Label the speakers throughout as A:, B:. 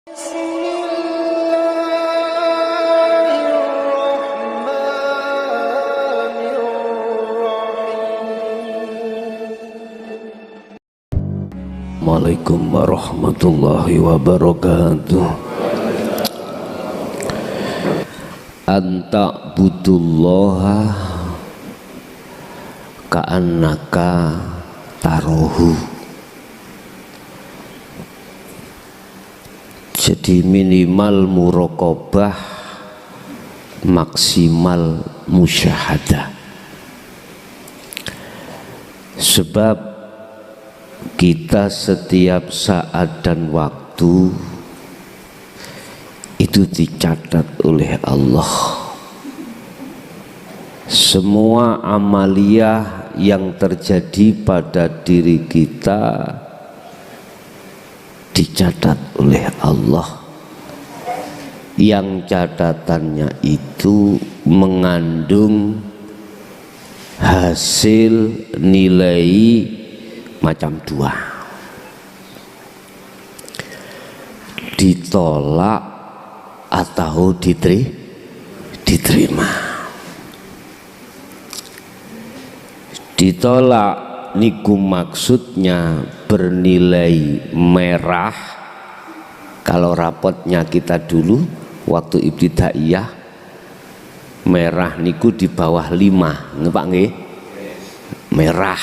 A: Assalamualaikum warahmatullahi wabarakatuh. Anta budullaha ka'annaka tarohu. Jadi minimal muraqabah, maksimal musyahadah. Sebab kita setiap saat dan waktu itu dicatat oleh Allah. Semua amaliyah yang terjadi pada diri kita dicatat oleh Allah, yang catatannya itu mengandung hasil nilai macam dua, ditolak atau diterima. Ditolak niku maksudnya bernilai merah. Kalau rapotnya kita dulu waktu ibtidaiyah, merah niku di bawah 5, ngepak nggih? Merah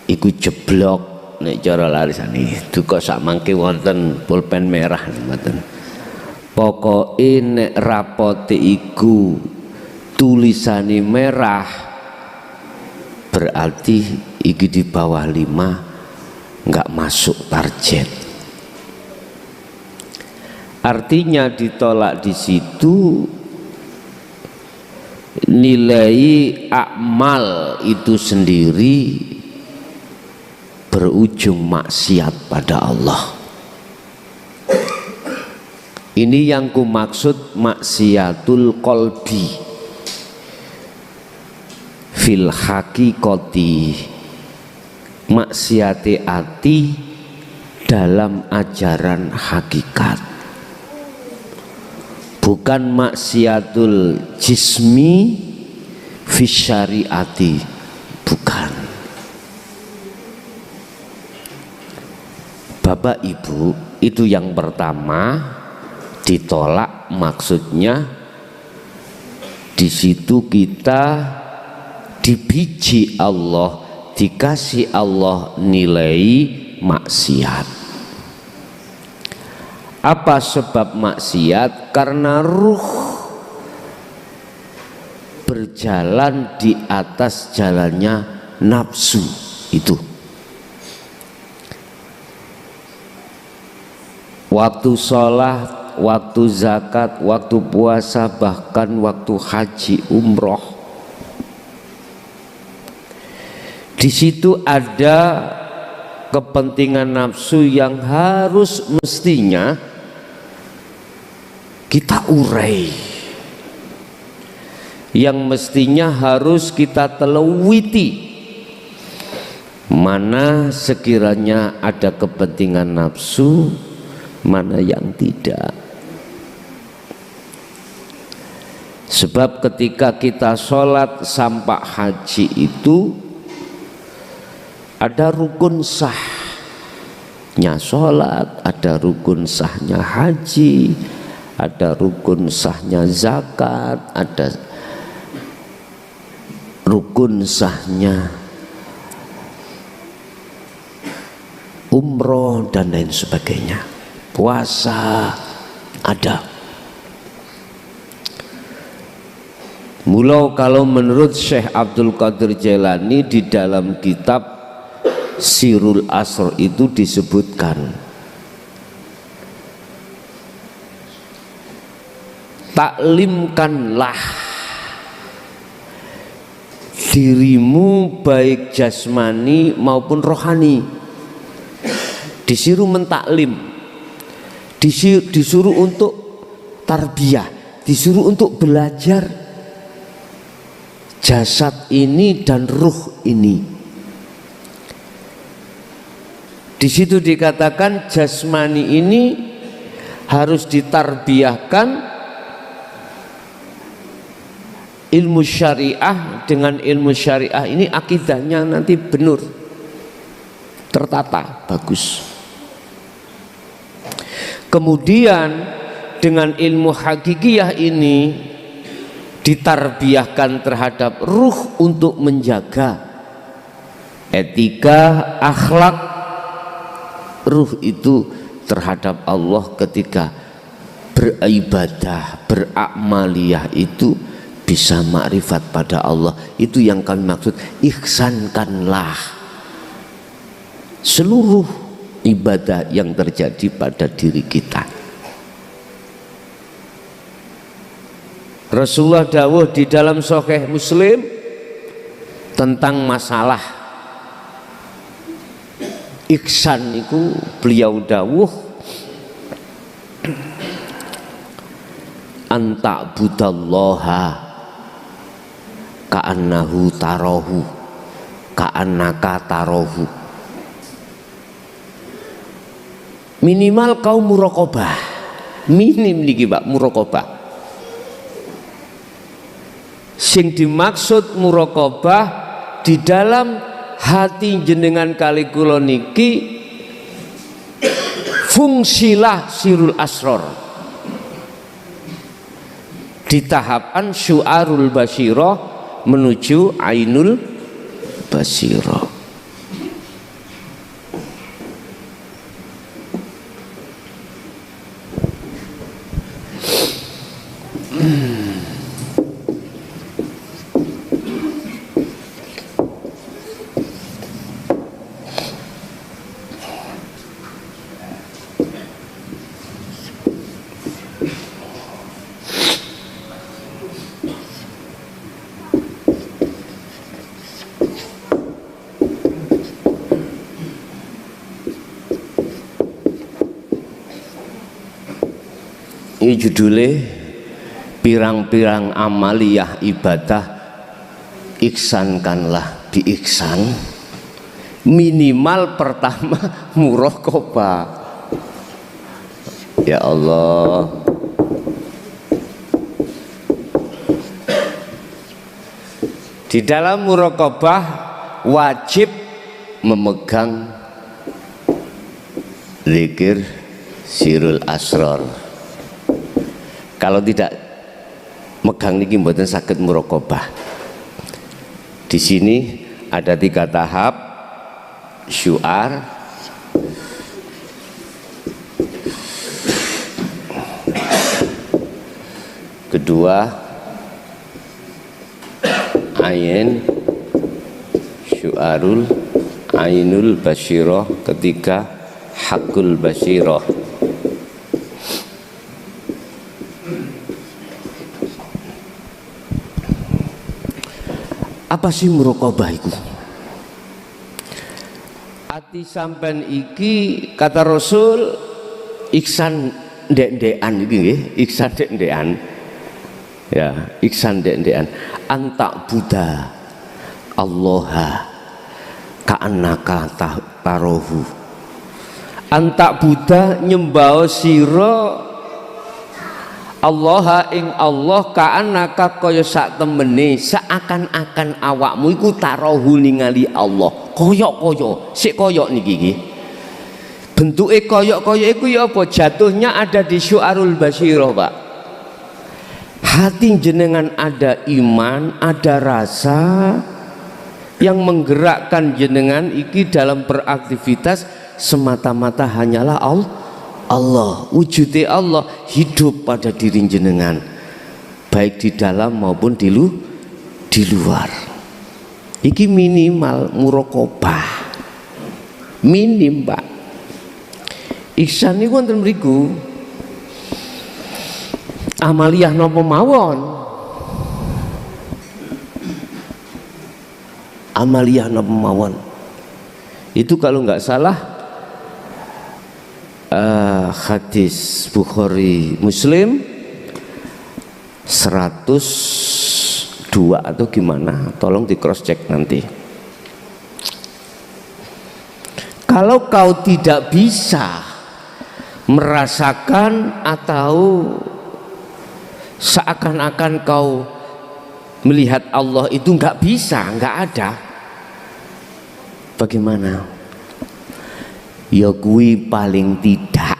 A: iku jeblok nek cara larisane. Duka sak mangke wonten pulpen merah mboten. Pokoke nek rapote iku tulisane merah, berarti iki di bawah 5 enggak masuk target. Artinya ditolak di situ nilai amal itu sendiri berujung maksiat pada Allah. Ini yang ku maksud maksiatul qalbi fil haqiqati, maksiati ati dalam ajaran hakikat, bukan maksiatul jismi fi syariati, bukan. Bapak Ibu, itu yang pertama ditolak, maksudnya di situ kita dibiji Allah, dikasih Allah nilai maksiat. Apa sebab maksiat? Karena ruh berjalan di atas jalannya nafsu itu. Waktu sholat, waktu zakat, waktu puasa, bahkan waktu haji umroh, di situ ada kepentingan nafsu yang harus mestinya kita urai, yang mestinya harus kita telewiti. Mana sekiranya ada kepentingan nafsu, mana yang tidak. Sebab ketika kita sholat sampai haji itu ada rukun sahnya sholat, ada rukun sahnya haji, ada rukun sahnya zakat, ada rukun sahnya umroh dan lain sebagainya. Puasa ada. Mula kalau menurut Syekh Abdul Qadir Jailani di dalam kitab Sirul Asr itu disebutkan, taklimkanlah dirimu baik jasmani maupun rohani. Disuruh mentaklim, disuruh untuk tarbiyah, disuruh untuk belajar jasad ini dan ruh ini. Di situ dikatakan jasmani ini harus ditarbiyahkan ilmu syariah. Dengan ilmu syariah ini akidahnya nanti benar, tertata, bagus. Kemudian dengan ilmu hakikiyah ini ditarbiyahkan terhadap ruh untuk menjaga etika, akhlak ruh itu terhadap Allah ketika beribadah, beramaliyah itu bisa makrifat pada Allah. Itu yang kami maksud, ihsankanlah seluruh ibadah yang terjadi pada diri kita. Rasulullah dawuh di dalam Sahih Muslim tentang masalah ihsan itu, beliau dawuh anta budallaha ka'annahu tarahu ka'annaka tarahu. Minimal kau muraqabah, minim niki Pak, muraqabah. Sing dimaksud muraqabah di dalam hati jenengan kali kula niki fungsilah sirul asror di tahapan syu'arul basyirah menuju ainul basyirah. Ini judulnya pirang-pirang amaliyah ibadah ihsankanlah diihsan. Minimal pertama muraqabah. Ya Allah, di dalam muraqabah wajib memegang zikir sirul asror. Kalau tidak megang niki mboten saged muraqabah. Di sini ada 3 tahap syu'ar, kedua ain, syu'arul ainul basyirah, ketiga hakul basyirah. Apa sih muraqabah itu? Ati sampean iki kata Rasul ihsan ndek-ndekan iki nggih, ihsan ndek-ndekan. Ya, ihsan ndek-ndekan. Anta buddha Allaha ka'annaka tarahu. Anta buddha nyembah sira Allah ing Allah ka'annaka kaya sak temene, seakan-akan awakmu iku tarahu ningali Allah. Koyok-koyok, sik koyok niki iki. Bentuke koyok-koyok iku ya apa? Jatuhnya ada di syu'arul basyirah, Pak. Hati jenengan ada iman, ada rasa yang menggerakkan jenengan iki dalam beraktivitas semata-mata hanyalah Allah, wujudnya Allah hidup pada diri jenengan, baik di dalam maupun di luar. Iki minimal muraqabah, minim Pak. Ihsan niku wonten mriku amaliyah napa mawon, amaliyah napa mawon. Itu kalau nggak salah hadis Bukhari Muslim 102 atau gimana, tolong di cross check nanti. Kalau kau tidak bisa merasakan atau seakan-akan kau melihat Allah itu nggak bisa, nggak ada, bagaimana? Ya kui paling tidak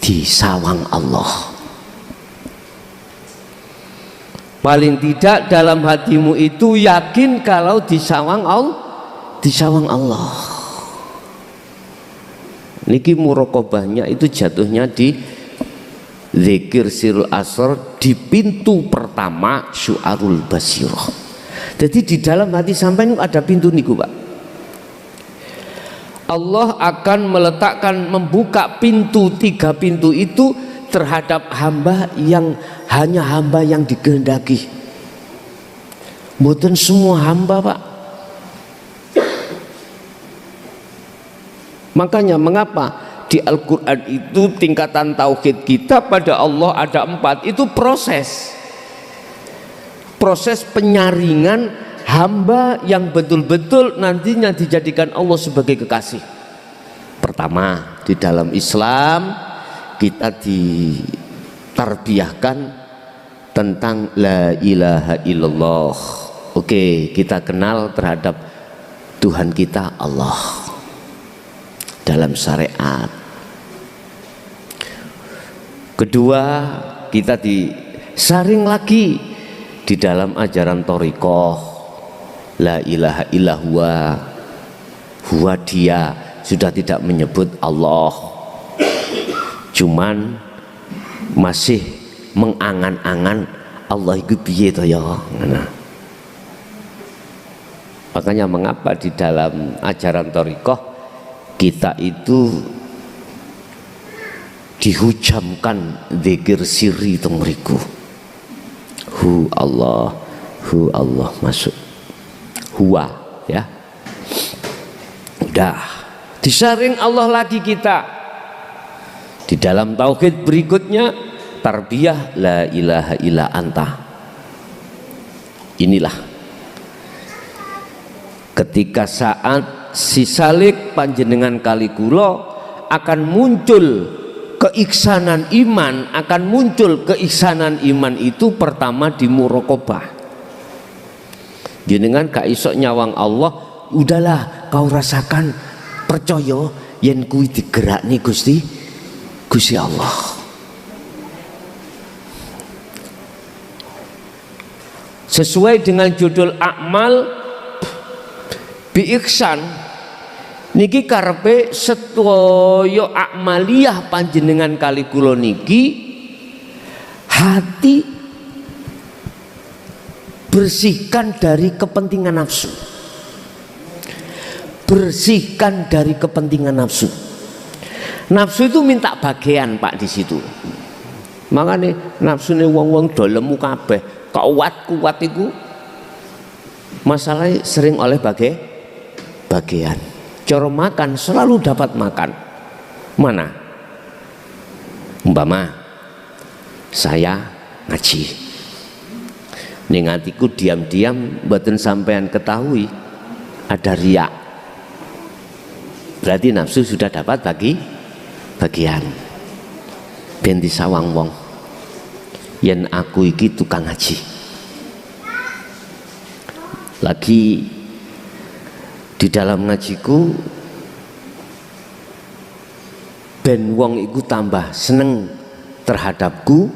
A: di sawang Allah. Paling tidak dalam hatimu itu yakin kalau di sawang Allah. Niki muraqabahnya itu jatuhnya di zikir sirul asrar di pintu pertama syu'arul basirah. Jadi di dalam hati sampai ada pintu niku, Pak. Allah akan meletakkan, membuka pintu, 3 pintu itu terhadap hamba yang hanya hamba yang dikehendaki. Mboten semua hamba, Pak. Makanya mengapa di Al-Quran itu tingkatan tauhid kita pada Allah ada 4. Itu proses penyaringan hamba yang betul-betul nantinya dijadikan Allah sebagai kekasih. Pertama, di dalam Islam kita ditarbiyahkan tentang la ilaha illallah. Oke, kita kenal terhadap Tuhan kita Allah dalam syariat. Kedua, kita disaring lagi di dalam ajaran thariqah, la ilaha illallah, huwa dia, sudah tidak menyebut Allah, cuman masih mengangan-angan Allah itu piye to ya. Makanya mengapa di dalam ajaran thariqah kita itu dihujamkan zikir sirri tengriku, hu Allah masuk huwa ya. Udah disaring Allah lagi kita di dalam tauhid berikutnya, tarbiyah la ilaha illa anta. Inilah ketika saat si salik panjenengan kali kula akan muncul keiksanan iman, akan muncul keiksanan iman itu pertama di muraqabah. Jenengan gak iso nyawang Allah, udahlah kau rasakan, percaya yen kuwi digerakni Gusti Allah. Sesuai dengan judul A'mal bi ihsan niki karepe sedaya akmaliyah panjenengan kali kula niki hati bersihkan dari kepentingan nafsu. Bersihkan dari kepentingan nafsu. Nafsu itu minta bagian, Pak, di situ. Makanya nafsune wong-wong dolemu kabeh, kuat iku masalahnya sering oleh bagian. Cara makan selalu dapat makan. Mana? Umpama saya ngaji. Ning atiku diam-diam mboten sampean ketahui ada riak. Berarti nafsu sudah dapat bagian. Ben disawang wong. Yen aku iki tukang ngaji. Lagi di dalam ngajiku ben wong iku tambah seneng terhadapku,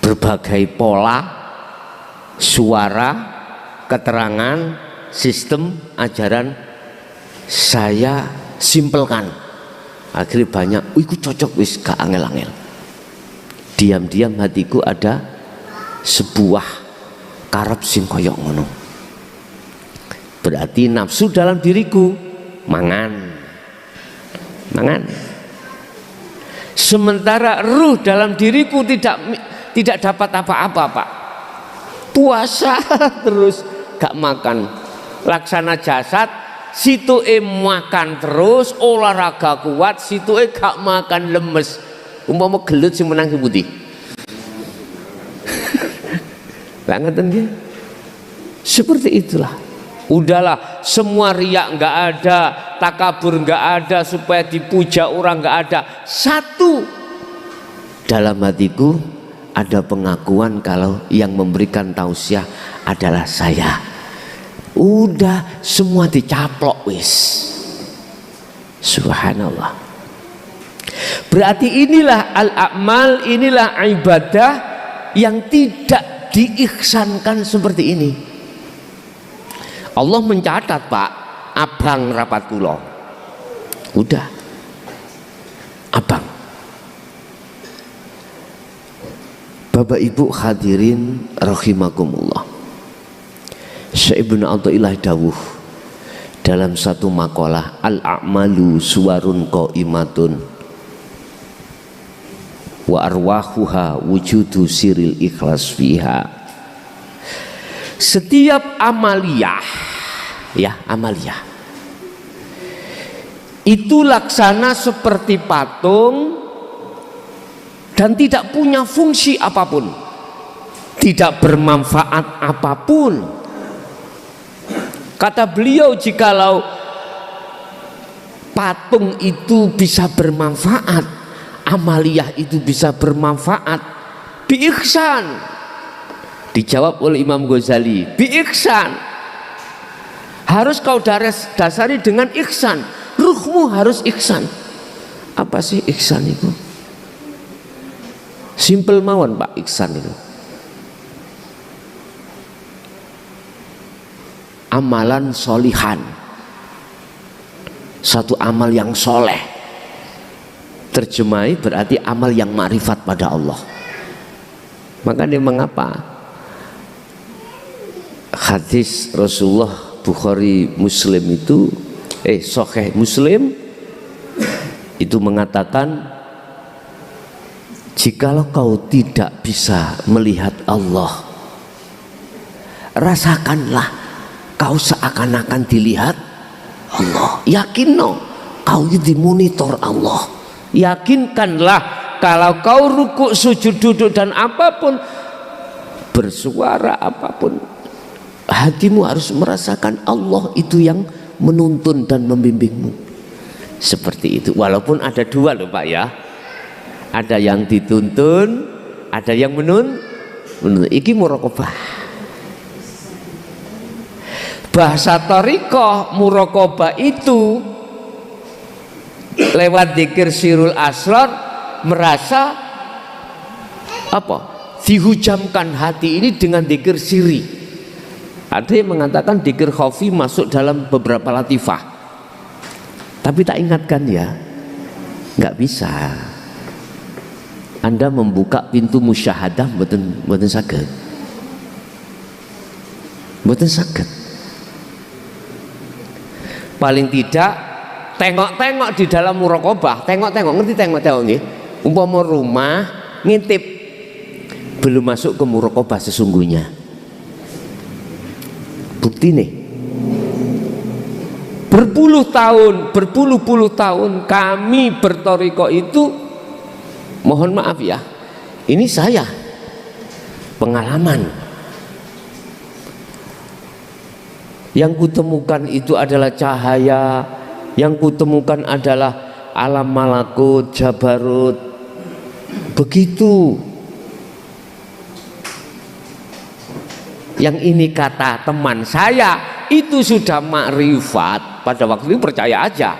A: berbagai pola, suara, keterangan, sistem ajaran saya simpelkan. Akhirnya banyak, iku cocok wis gak angel-angel. Diam-diam hatiku ada sebuah karep sing koyok ngono. Berarti nafsu dalam diriku mangan. Sementara ruh dalam diriku tidak dapat apa-apa, Pak. Puasa terus gak makan. Laksana jasad situ makan terus, olahraga kuat, situ gak makan, lemes. Umpama gelut sing menang sing putih. Lah ngeten nggih. Seperti itulah. Udahlah, semua riak nggak ada, takabur nggak ada, supaya dipuja orang nggak ada. Satu, dalam hatiku ada pengakuan kalau yang memberikan tausiah adalah saya. Udah, semua dicaplok wis. Subhanallah. Berarti inilah al-a'mal, inilah ibadah yang tidak diihsankan seperti ini. Allah mencatat, Pak, abang rapat kula. Udah, abang. Bapak Ibu hadirin rahimakumullah. Syekh Ibnu Athaillah dawuh dalam satu makalah, al-a'malu suwarun qaimatun wa arwahuha wujudu siril ikhlas fiha. Setiap amaliyah, ya amaliyah, itu laksana seperti patung dan tidak punya fungsi apapun, tidak bermanfaat apapun. Kata beliau, jikalau patung itu bisa bermanfaat, amaliyah itu bisa bermanfaat, bi-ihsan. Dijawab oleh Imam Ghazali, bi-ihsan. Harus kau dasari dengan ihsan. Ruhmu harus ihsan. Apa sih ihsan itu? Simple mawon, Pak, ihsan itu. Amalan solihan, satu amal yang soleh. Terjemahi berarti amal yang ma'rifat pada Allah. Makanya mengapa hadis Rasulullah Bukhari Muslim itu Sahih Muslim itu mengatakan, jikalau kau tidak bisa melihat Allah, rasakanlah kau seakan-akan dilihat Allah. Yakinno kau dimonitor Allah. Yakinkanlah kalau kau rukuk, sujud, duduk dan apapun, bersuara apapun, hatimu harus merasakan Allah itu yang menuntun dan membimbingmu. Seperti itu. Walaupun ada dua loh, Pak, ya. Ada yang dituntun, ada yang menuntun. Iki muraqabah. Bahasa thariqah muraqabah itu lewat zikir sirul asrar, merasa apa? Dihujamkan hati ini dengan zikir siri. Ada yang mengatakan zikir khafi masuk dalam beberapa latifah. Tapi tak ingatkan ya, nggak bisa. Anda membuka pintu musyahadah mboten saged. Mboten saged. Paling tidak tengok-tengok di dalam muraqabah, tengok-tengok, ngerti tengok-tengok nggih? Umpama rumah ngintip belum masuk ke muraqabah sesungguhnya. Bukti nih, berpuluh-puluh tahun kami bertoriko itu, mohon maaf ya, ini saya pengalaman. Yang kutemukan itu adalah cahaya, yang kutemukan adalah alam malakut, jabarut, begitu. Yang ini kata teman saya itu sudah makrifat, pada waktu itu percaya aja.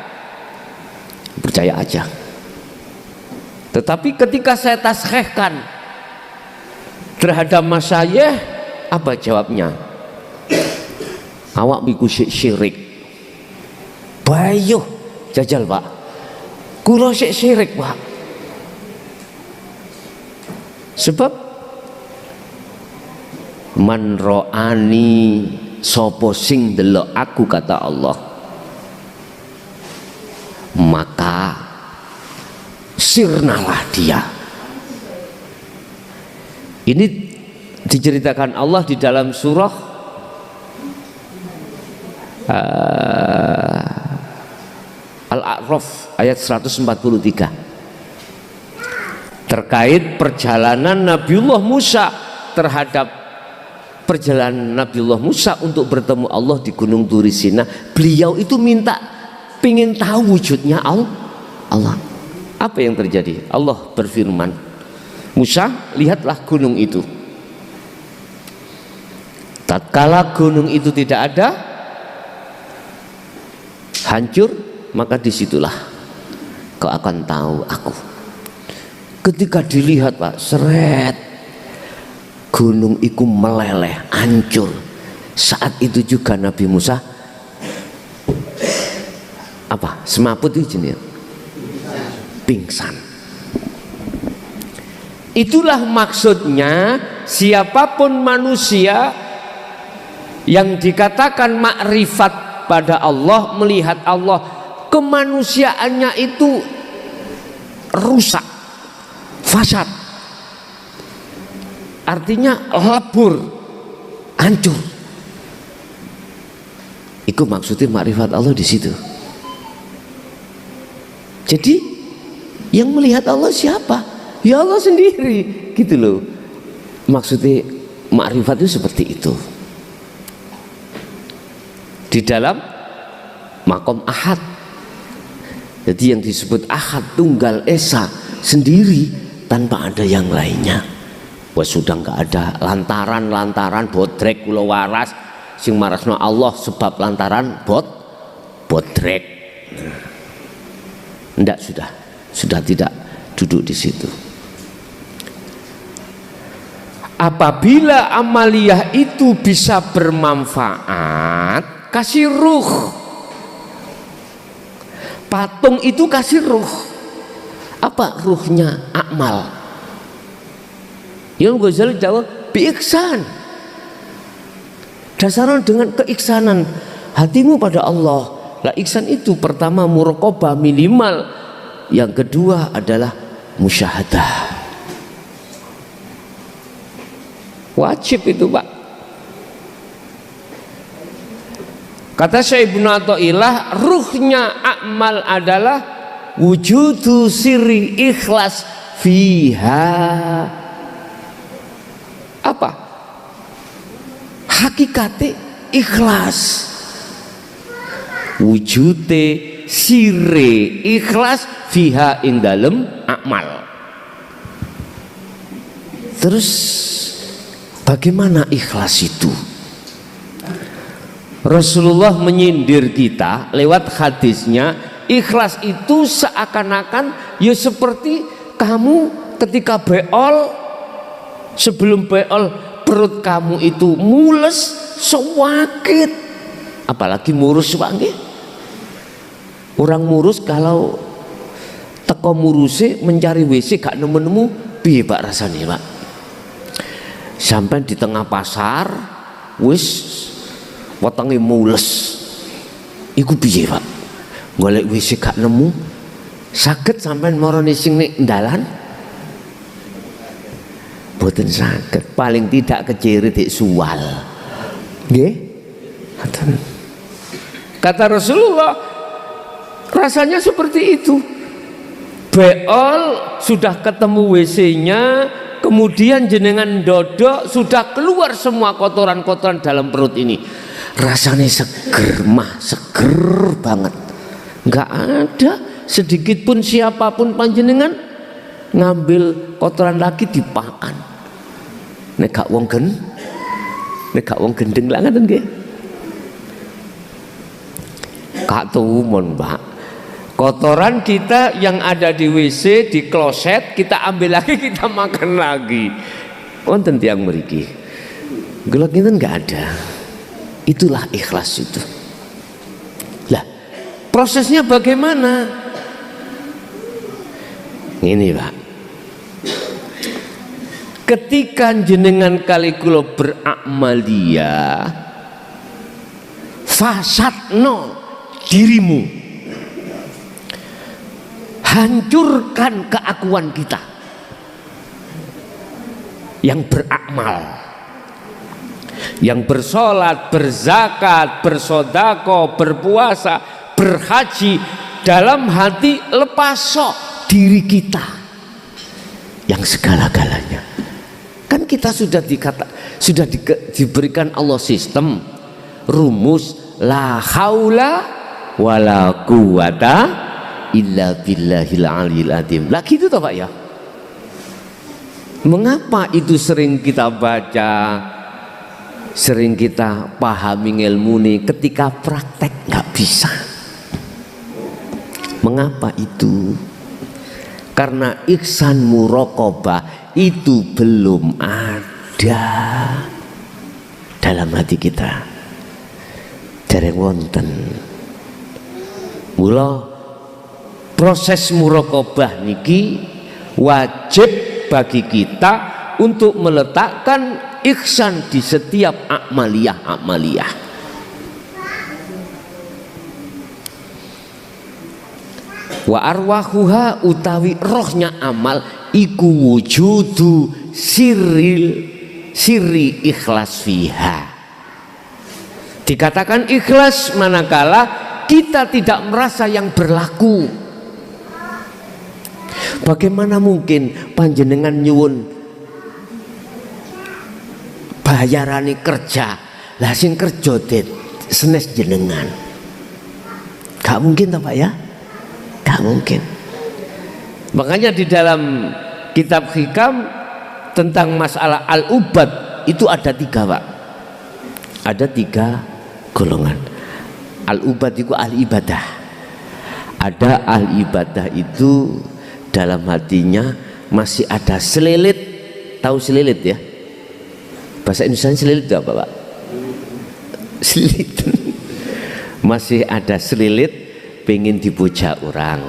A: Tetapi ketika saya taskhihkan terhadap masyayikh, apa jawabnya? Awak biku syirik. Bayuh jajal, Pak. Kula syirik, Pak. Sebab man ro'ani sopo sing delok aku, kata Allah, maka sirnalah dia. Ini diceritakan Allah di dalam surah Al-A'raf ayat 143 terkait perjalanan Nabiullah Musa terhadap perjalanan Nabiullah Musa untuk bertemu Allah di Gunung Turi Sina, beliau itu minta, pengen tahu wujudnya Allah. Apa yang terjadi? Allah berfirman, Musa, lihatlah gunung itu. Tatkala gunung itu tidak ada, hancur, maka disitulah kau akan tahu aku. Ketika dilihat Pak, seret, gunung itu meleleh, hancur. Saat itu juga Nabi Musa apa? Semaput itu jenis pingsan. Itulah maksudnya siapapun manusia yang dikatakan makrifat pada Allah, melihat Allah, kemanusiaannya itu rusak, fasad, artinya lebur, hancur. Itu maksudnya makrifat Allah di situ. Jadi yang melihat Allah siapa? Ya Allah sendiri, gitu loh. Maksudnya makrifat itu seperti itu. Di dalam makom ahad. Jadi yang disebut ahad, tunggal esa, sendiri tanpa ada yang lainnya. Wah sudah nggak ada lantaran bodrek kula waras sing marasno Allah sebab lantaran bodrek. Enggak, sudah tidak duduk di situ. Apabila amaliyah itu bisa bermanfaat, kasih ruh. Patung itu kasih ruh. Apa ruhnya? Amal. Imam Ghazali jawab biiksan. Dasarnya dengan keiksanan hatimu pada Allah. Lah iksan itu pertama muraqabah minimal, yang kedua adalah musyahadah. Wajib itu Pak. Kata Syekh Ibnu Athaillah, ruhnya amal adalah wujudu sirri ikhlas fiha. Apa? Hakikate ikhlas. Wujude sire ikhlas fiha ing dalem amal. Terus bagaimana ikhlas itu? Rasulullah menyindir kita lewat hadisnya, ikhlas itu seakan-akan ya seperti kamu ketika beol, sebelum beol perut kamu itu mules, sewakit, apalagi murus wangi. Orang murus kalau teko muruse mencari WC gak nemu-nemu, piye Pak rasanya Pak? Sampai di tengah pasar wis wetenge mules, iku piye Pak? Golek WC gak nemu, saged sampean marani sing nek ndalan? Boten saged, paling tidak keciri dik suwal. Nggih? Kata Rasulullah, rasanya seperti itu. Beol sudah ketemu WC-nya, kemudian jenengan dodok, sudah keluar semua kotoran-kotoran dalam perut ini. Rasanya seger, seger banget. Nggak ada sedikit pun siapapun panjenengan ngambil kotoran lagi dipakan. Nek gak wong gendeng lah ngaten nggih. Kak tumon Pak, kotoran kita yang ada di WC, di kloset kita ambil lagi, kita makan lagi. Wonten tiyang mriki gelek ngeten nggak ada. Itulah ikhlas itu. Lah prosesnya bagaimana? Ini Pak, ketika jenengan kali kula berakmalia, fasatno dirimu, hancurkan keakuan kita yang berakmal, yang bersolat, berzakat, bersodako, berpuasa, berhaji, dalam hati lepas sok diri kita yang segala-galanya. Kan kita sudah diberikan Allah sistem rumus la haula wala quwata illa billahil aliyil azim. Lah gitu toh Pak ya. Mengapa itu sering kita baca, sering kita pahami ilmu ini, ketika praktek nggak bisa. Mengapa itu? Karena ihsan muraqabah itu belum ada dalam hati kita. Dereng wonten. Mula proses muraqabah niki wajib bagi kita untuk meletakkan ihsan di setiap amaliyah. Wa arwahuha utawi rohnya amal iku wujudu sirri ikhlas fiha. Dikatakan ikhlas manakala kita tidak merasa yang berlaku. Bagaimana mungkin panjenengan nyuwun bayarane kerja, lah sing kerja senes jenengan? Gak mungkin toh Pak ya? Gak mungkin. Makanya di dalam kitab hikam tentang masalah al-ubad itu ada 3 Pak. Ada 3 golongan. Al-ubad itu al-ibadah. Ada al-ibadah itu dalam hatinya masih ada selilit. Tahu selilit ya? Bahasa Indonesia selilit itu apa Pak? Selilit. Masih ada selilit, pengen dipuja orang.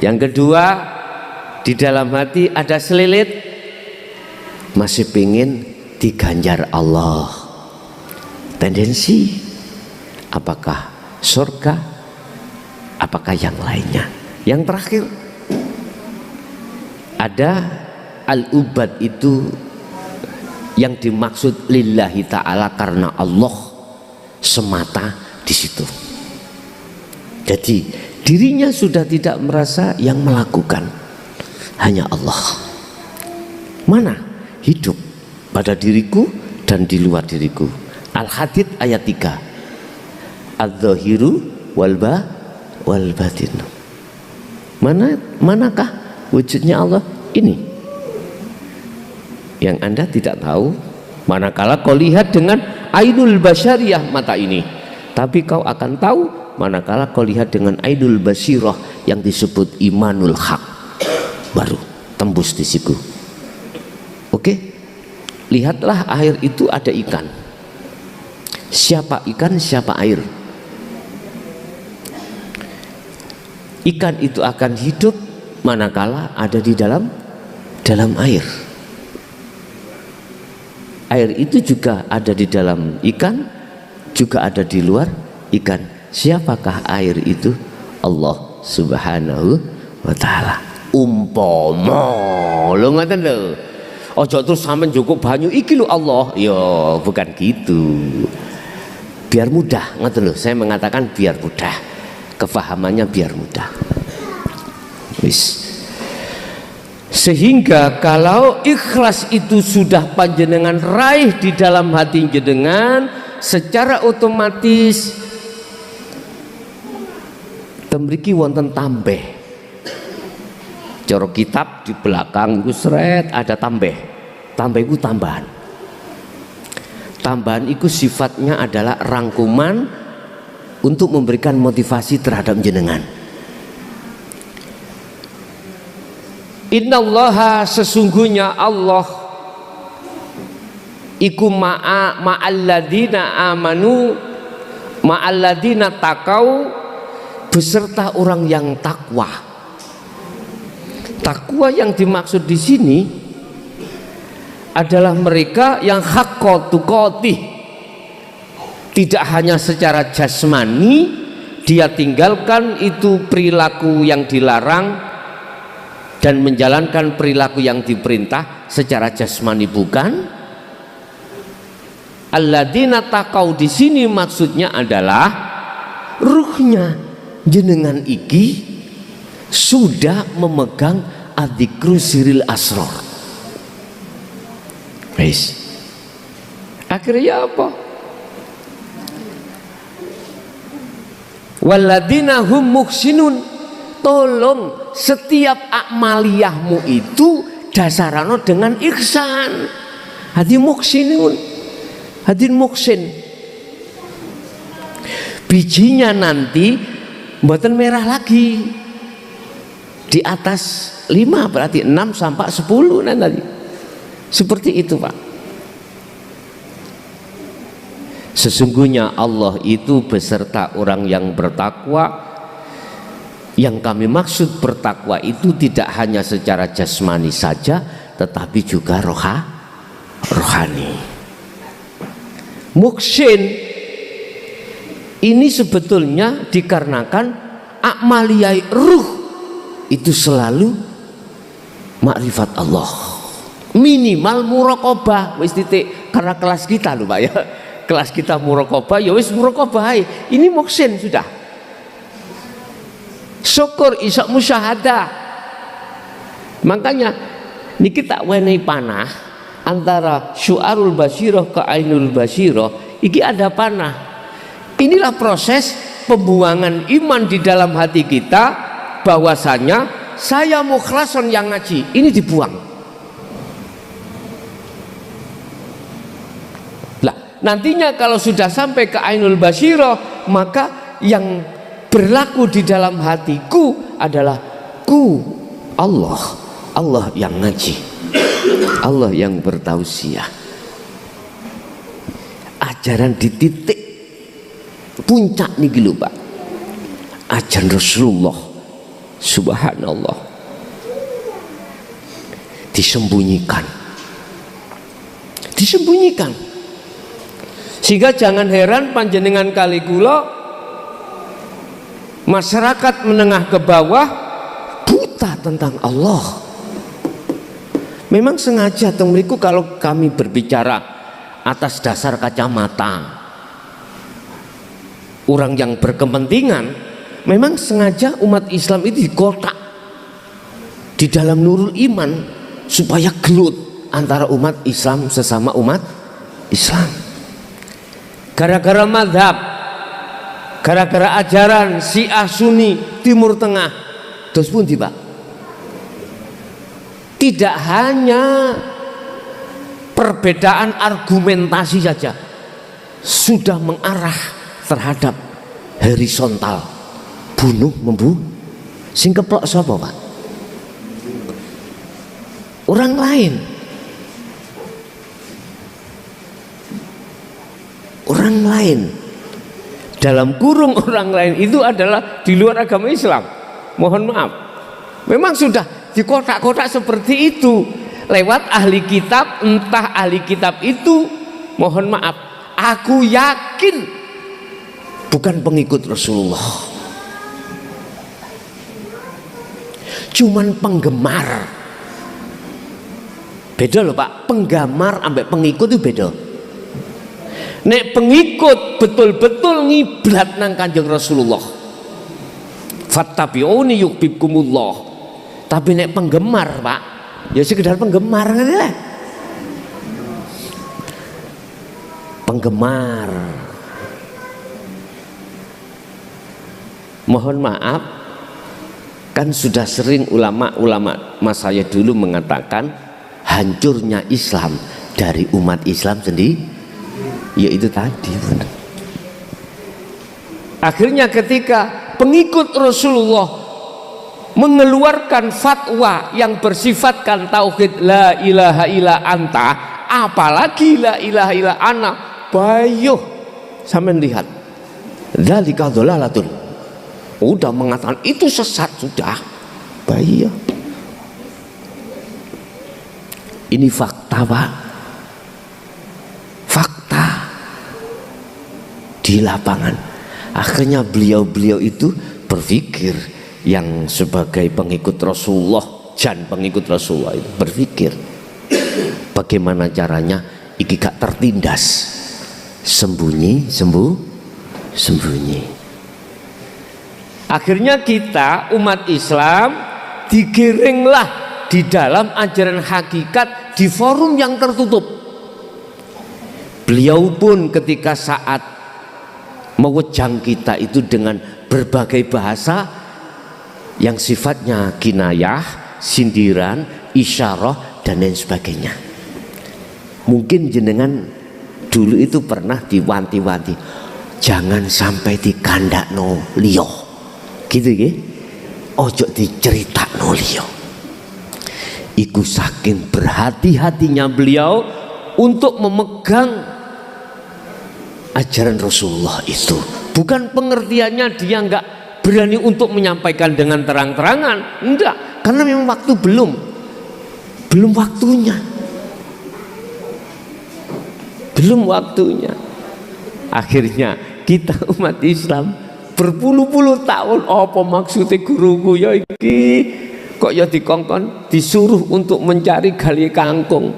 A: Yang kedua, di dalam hati ada selilit, masih pengen diganjar Allah. Tendensi apakah surga, apakah yang lainnya. Yang terakhir ada al-ubad itu yang dimaksud lillahi ta'ala, karena Allah semata di situ. Jadi dirinya sudah tidak merasa yang melakukan, hanya Allah. Mana hidup pada diriku dan di luar diriku. Al-Hadid ayat 3. Adz-dzahiru wal batin. Manakah wujudnya Allah? Ini yang Anda tidak tahu manakala kau lihat dengan ainul basyariyah, mata ini. Tapi kau akan tahu manakala kau lihat dengan ainul basirah yang disebut imanul haq, baru tembus di situ. Oke? Lihatlah air itu ada ikan. Siapa ikan, siapa air? Ikan itu akan hidup manakala ada di dalam air. Air itu juga ada di dalam ikan, juga ada di luar ikan. Siapakah air itu? Allah Subhanahu wa ta'ala. Umpama lho ngoten lho. Ojo terus sampean cukup banyu iki lho Allah. Ya, bukan gitu. Biar mudah, ngoten lho. Saya mengatakan biar mudah. Kefahamannya biar mudah. Wis. Sehingga kalau ikhlas itu sudah panjenengan raih di dalam hati jenengan, secara otomatis temriki wonten tambeh. Cara kitab di belakang itu seret ada tambeh. Tambeh itu tambahan. Tambahan itu sifatnya adalah rangkuman untuk memberikan motivasi terhadap jenengan. Innallaha, sesungguhnya Allah iku ma'alladina amanu, ma'alladina takau, beserta orang yang takwa. Takwa yang dimaksud di sini adalah mereka yang haqqa tuqatih, tidak hanya secara jasmani dia tinggalkan itu perilaku yang dilarang dan menjalankan perilaku yang diperintah secara jasmani, bukan. Alladzina taqau di sini maksudnya adalah ruhnya jenengan iki sudah memegang adzikru siril asrar. Wis. Akhirnya apa? Walladzina hum muhsinun. Tolong setiap amaliyahmu itu dasarano dengan ihsan. Hadi muhsinun. Hadir muhsin. Bijinya nanti mboten merah lagi. Di atas 5 berarti 6 sampai 10 nanti. Seperti itu, Pak. Sesungguhnya Allah itu beserta orang yang bertakwa. Yang kami maksud bertakwa itu tidak hanya secara jasmani saja, tetapi juga rohani. Muhsin ini sebetulnya dikarenakan amaliyai ruh itu selalu makrifat Allah. Minimal muraqabah wis titik, karena kelas kita lho Pak ya. Kelas kita muraqabah ya wis muraqabah. Ini muhsin sudah. Syukur isak musyahadah. Makanya ini kita wenehi panah antara syu'arul basyirah ke ainul basyirah. Iki ada panah. Inilah proses pembuangan iman di dalam hati kita, bahwasanya saya mukhlason yang ngaji ini dibuang. Lah nantinya kalau sudah sampai ke ainul basyirah, maka yang berlaku di dalam hatiku adalah Allah yang ngaji, Allah yang bertausiah. Ajaran di titik puncak nih gitu Pak, ajaran Rasulullah, subhanallah, disembunyikan, sehingga jangan heran panjenengan kali kula masyarakat menengah ke bawah buta tentang Allah. Memang sengaja temriku kalau kami berbicara atas dasar kacamata orang yang berkepentingan, memang sengaja umat Islam itu dikotak di dalam nurul iman supaya gelut antara umat Islam sesama umat Islam. Gara-gara madhab, gara-gara ajaran Syiah Sunni Timur Tengah, terus pun Pak, tidak hanya perbedaan argumentasi saja sudah mengarah terhadap horizontal, bunuh membunuh. Sing keplok sapa Pak? Orang lain. Orang lain. Dalam kurung orang lain itu adalah di luar agama Islam. Mohon maaf. Memang sudah di kotak-kotak seperti itu lewat ahli kitab. Entah ahli kitab itu, mohon maaf, aku yakin bukan pengikut Rasulullah, cuman penggemar. Beda loh Pak, penggemar ambek pengikut itu beda. Nek pengikut betul-betul ngiblat nang Kanjeng Rasulullah, fattabi'uni yuhibbukumullah. Tapi nek penggemar Pak, ya sekedar penggemar ngene lah. Penggemar. Mohon maaf, kan sudah sering ulama-ulama masa saya dulu mengatakan hancurnya Islam dari umat Islam sendiri. Ya itu tadi benar. Akhirnya ketika pengikut Rasulullah mengeluarkan fatwa yang bersifatkan tauhid la ilaha illa anta, apalagi la ilaha illa ana, bayuh sampean lihat, dzalika dhalalatun, udah mengatakan itu sesat sudah, bayuh. Ini fakta Pak, fakta di lapangan. Akhirnya beliau-beliau itu berpikir, yang sebagai pengikut Rasulullah dan pengikut Rasulullah itu berpikir bagaimana caranya iki gak tertindas, sembunyi. Akhirnya kita umat Islam digiringlah di dalam ajaran hakikat di forum yang tertutup. Beliau pun ketika saat mewejang kita itu dengan berbagai bahasa yang sifatnya kinayah, sindiran, isyarah dan lain sebagainya. Mungkin jenengan dulu itu pernah diwanti-wanti, jangan sampai dikandakno liya. Gitu nggih. Ojo diceritakno liya. Iku saking berhati-hatinya beliau untuk memegang ajaran Rasulullah itu. Bukan pengertiannya dia enggak berani untuk menyampaikan dengan terang-terangan, enggak, karena memang waktu belum waktunya. Belum waktunya. Akhirnya kita umat Islam berpuluh-puluh tahun apa maksudnya guruku ya iki kok ya dikongkon disuruh untuk mencari gali kangkung,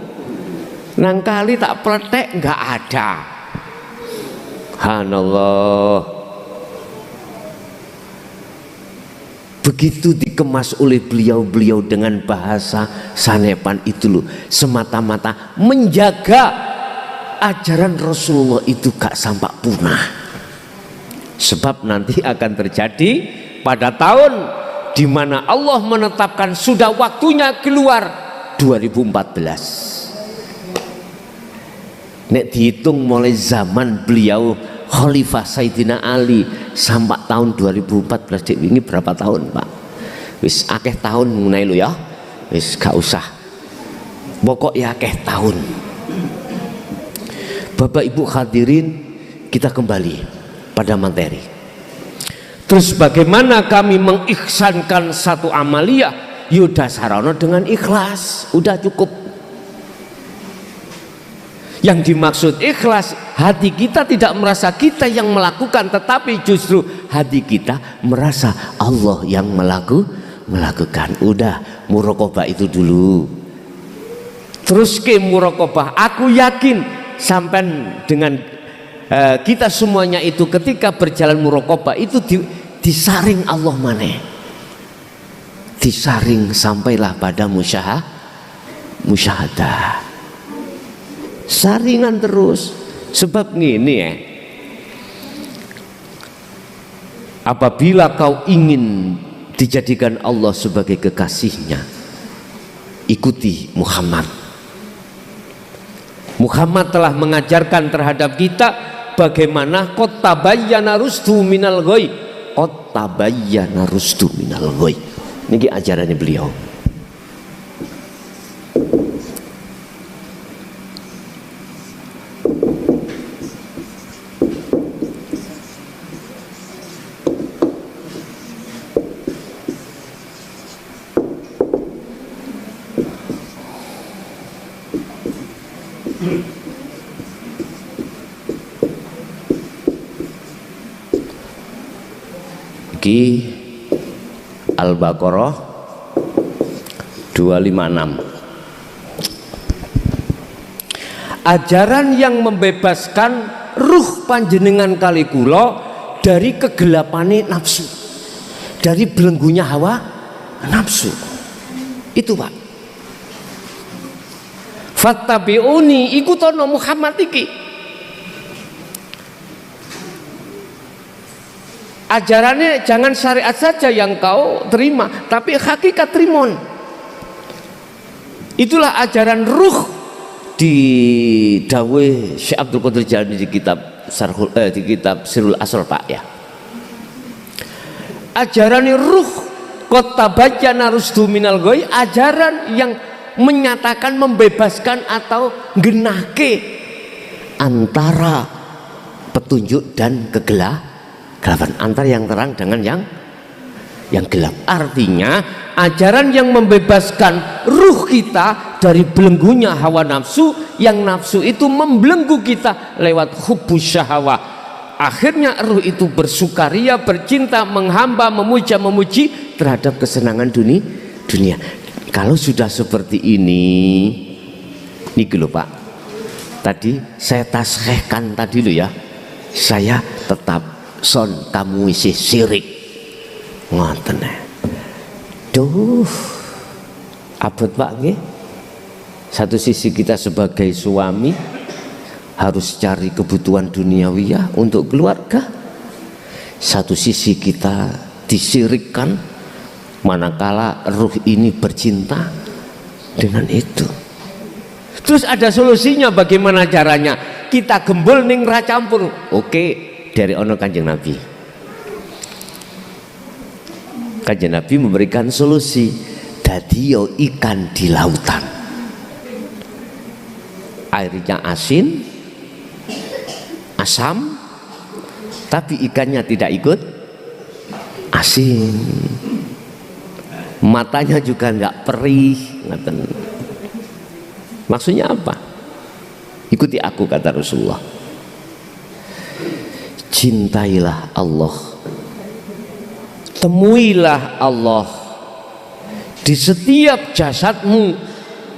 A: nang kali tak pletek nggak ada. Subhanallah. Begitu dikemas oleh beliau dengan bahasa sanepan itu loh, semata-mata menjaga ajaran Rasulullah itu gak sampai punah. Sebab nanti akan terjadi pada tahun di mana Allah menetapkan sudah waktunya keluar 2014. Nek dihitung mulai zaman beliau Khalifah Sayyidina Ali sampai tahun 2014 ini berapa tahun Pak? Wis akeh tahun mengenai lo ya. Wis gak usah. Pokok ya akeh tahun. Bapak Ibu hadirin, kita kembali pada materi. Terus bagaimana kami mengihsankan satu amaliyah? Yuda sarana dengan ikhlas, udah cukup. Yang dimaksud ikhlas, hati kita tidak merasa kita yang melakukan, tetapi justru hati kita merasa Allah yang melakukan. Udah, muraqabah itu dulu. Terus ke muraqabah, aku yakin sampai dengan kita semuanya itu ketika berjalan muraqabah itu disaring Allah maneh. Disaring sampailah pada musyahadah. Saringan terus. Sebab gini ya, apabila kau ingin dijadikan Allah sebagai kekasihnya, ikuti Muhammad. Muhammad telah mengajarkan terhadap kita bagaimana qad tabayyana rusdu minal ghoi. Qad tabayyana rusdu minal ghoi. Niki ajarannya beliau. Ki Al-Baqarah 256. Ajaran yang membebaskan ruh panjenengan kali kula dari kegelapane nafsu, dari belenggunya hawa nafsu. Itu Pak. Fattabi'uni, ikutono Muhammad iki. Ajarannya jangan syariat saja yang kau terima, tapi hakikat trimon. Itulah ajaran ruh di dawuh Syekh Abdul Qadir Jailani di kitab di kitab Sirul Asrar Pak ya. Ajaran ruh qad tabayyana rusdu minal ghoi, ajaran yang menyatakan membebaskan atau genahke antara petunjuk dan kegelapan, antara yang terang dengan yang gelap. Artinya ajaran yang membebaskan ruh kita dari belenggunya hawa nafsu, yang nafsu itu membelenggu kita lewat hubbus syahwah. Akhirnya ruh itu bersukaria, bercinta, menghamba, memuji terhadap kesenangan dunia. Kalau sudah seperti ini, nih lho Pak, tadi saya taskhehkan tadi lo ya, saya tetap son kamu isi sirik ngoten. Duh, abot Pak nggih. Satu sisi kita sebagai suami harus cari kebutuhan duniawiyah untuk keluarga. Satu sisi kita disirikkan manakala ruh ini bercinta dengan itu. Terus ada solusinya, bagaimana caranya? Kita gembul ning ra campur. Oke, dari ono Kanjeng Nabi. Kanjeng Nabi memberikan solusi. Dadi yo ikan di lautan. Airnya asin, asam, tapi ikannya tidak ikut asin. Matanya juga enggak perih. Maksudnya apa? Ikuti aku, kata Rasulullah. Cintailah Allah, temuilah Allah di setiap jasadmu,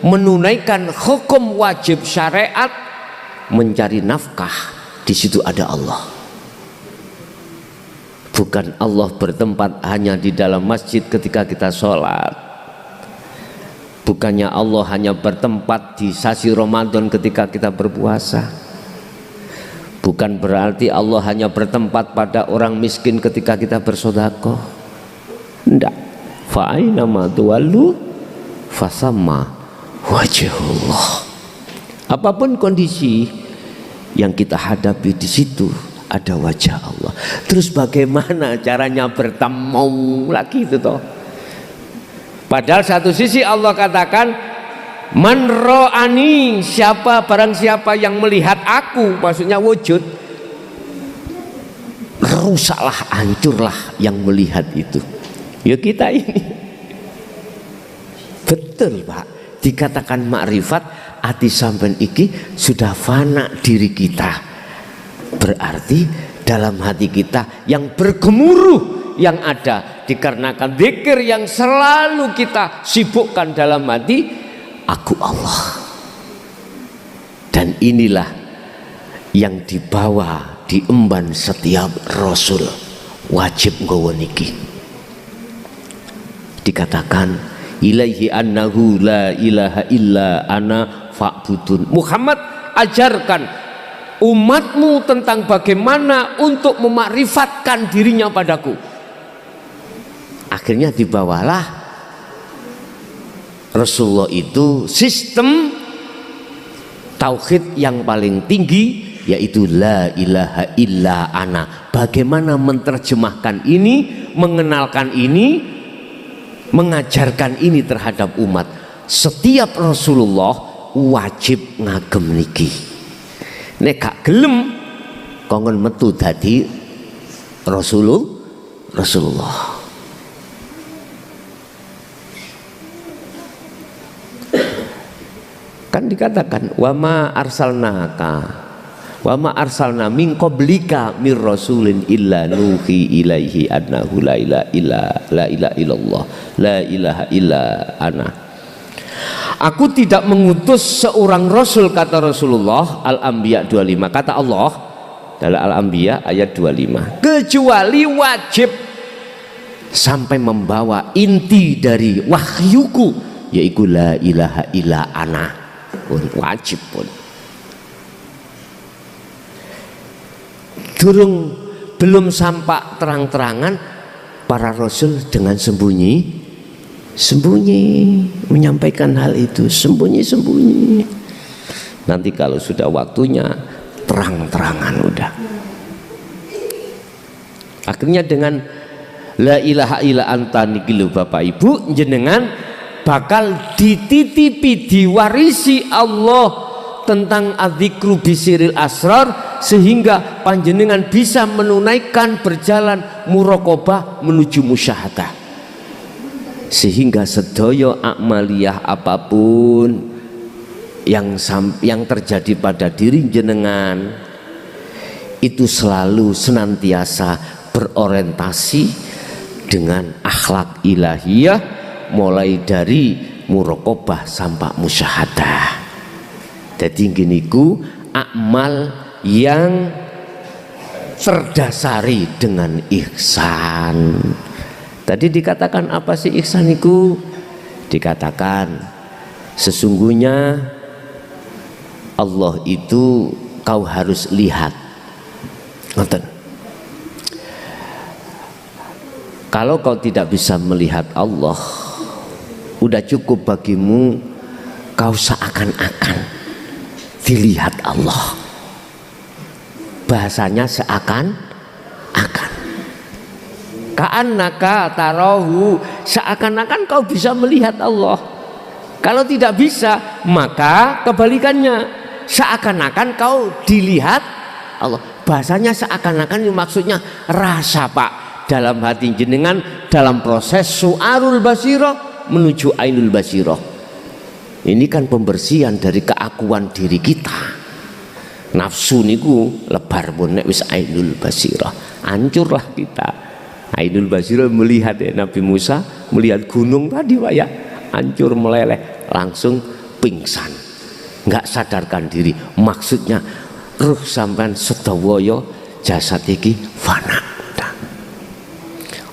A: menunaikan hukum wajib syariat, mencari nafkah. Di situ ada Allah. Bukan Allah bertempat hanya di dalam masjid ketika kita sholat. Bukannya Allah hanya bertempat di sasi Ramadan ketika kita berpuasa. Bukan berarti Allah hanya bertempat pada orang miskin ketika kita bersedekah. Tidak. Fa aina ma tuwallu fasamma wajhullah. Apapun kondisi yang kita hadapi, di situ ada wajah Allah. Terus bagaimana caranya bertemu lagi itu toh? Padahal satu sisi Allah katakan, man ro'ani, barang siapa yang melihat aku, maksudnya wujud, rusaklah, hancurlah yang melihat itu. Ya kita ini betul Pak, dikatakan makrifat, ati sampean iki sudah fana diri kita. Berarti dalam hati kita yang bergemuruh yang ada dikarenakan zikir yang selalu kita sibukkan dalam hati, aku Allah. Dan inilah yang dibawa, diemban setiap Rasul, wajib nggawa niki. Dikatakan ilaihi annahu la ilaha illa ana fa'budun. Muhammad, ajarkan umatmu tentang bagaimana untuk memakrifatkan dirinya padaku. Akhirnya dibawalah Rasulullah itu sistem tauhid yang paling tinggi, yaitu la ilaha illa ana. Bagaimana menerjemahkan ini, mengenalkan ini, mengajarkan ini terhadap umat. Setiap Rasulullah wajib ngagem niki. Nek gak gelem kongon metu dadi Rasulullah. Kan dikatakan wama arsalna min qablika mir rasulin illa nuhi ilaihi annahu la ilaha illallah la ilaha illa ana. Aku tidak mengutus seorang rasul, kata Rasulullah. Al-Anbiya 25, kata Allah dalam Al-Anbiya ayat 25, kecuali wajib sampai membawa inti dari wahyuku, yaitu la ilaha illa ana. Wajib pun belum sampai terang-terangan, para rasul dengan sembunyi menyampaikan hal itu, sembunyi. Nanti kalau sudah waktunya terang-terangan udah. Akhirnya dengan la ilaha illa anta niki lho Bapak Ibu, jenengan bakal dititipi, diwarisi Allah tentang adzikru bisiril asrar, sehingga panjenengan bisa menunaikan berjalan muraqabah menuju musyahadah, sehingga sedaya amaliyah apapun yang terjadi pada diri jenengan itu selalu senantiasa berorientasi dengan akhlak ilahiyah, mulai dari muraqabah sampai musyahadah. Jadi giniku amal yang terdasari dengan ihsan. Tadi dikatakan apa sih ihsan itu? Dikatakan sesungguhnya Allah itu kau harus lihat. Ngoten. Kalau kau tidak bisa melihat Allah, udah cukup bagimu kau seakan-akan dilihat Allah. Bahasanya seakan-akan. Ka'annaka tarahu, seakan-akan kau bisa melihat Allah. Kalau tidak bisa, maka kebalikannya, seakan-akan kau dilihat Allah. Bahasanya seakan-akan, maksudnya rasa, Pak, dalam hati jenengan dalam proses su'arul basirah menuju ainul basirah. Ini kan pembersihan dari keakuan diri kita. Nafsu niku lebar pun nek wis ainul basirah, hancurlah kita. Ainul basirah melihat Nabi Musa melihat gunung tadi, Pak, ya, hancur meleleh, langsung pingsan, nggak sadarkan diri. Maksudnya ruh sampean sedaya jasad iki fana.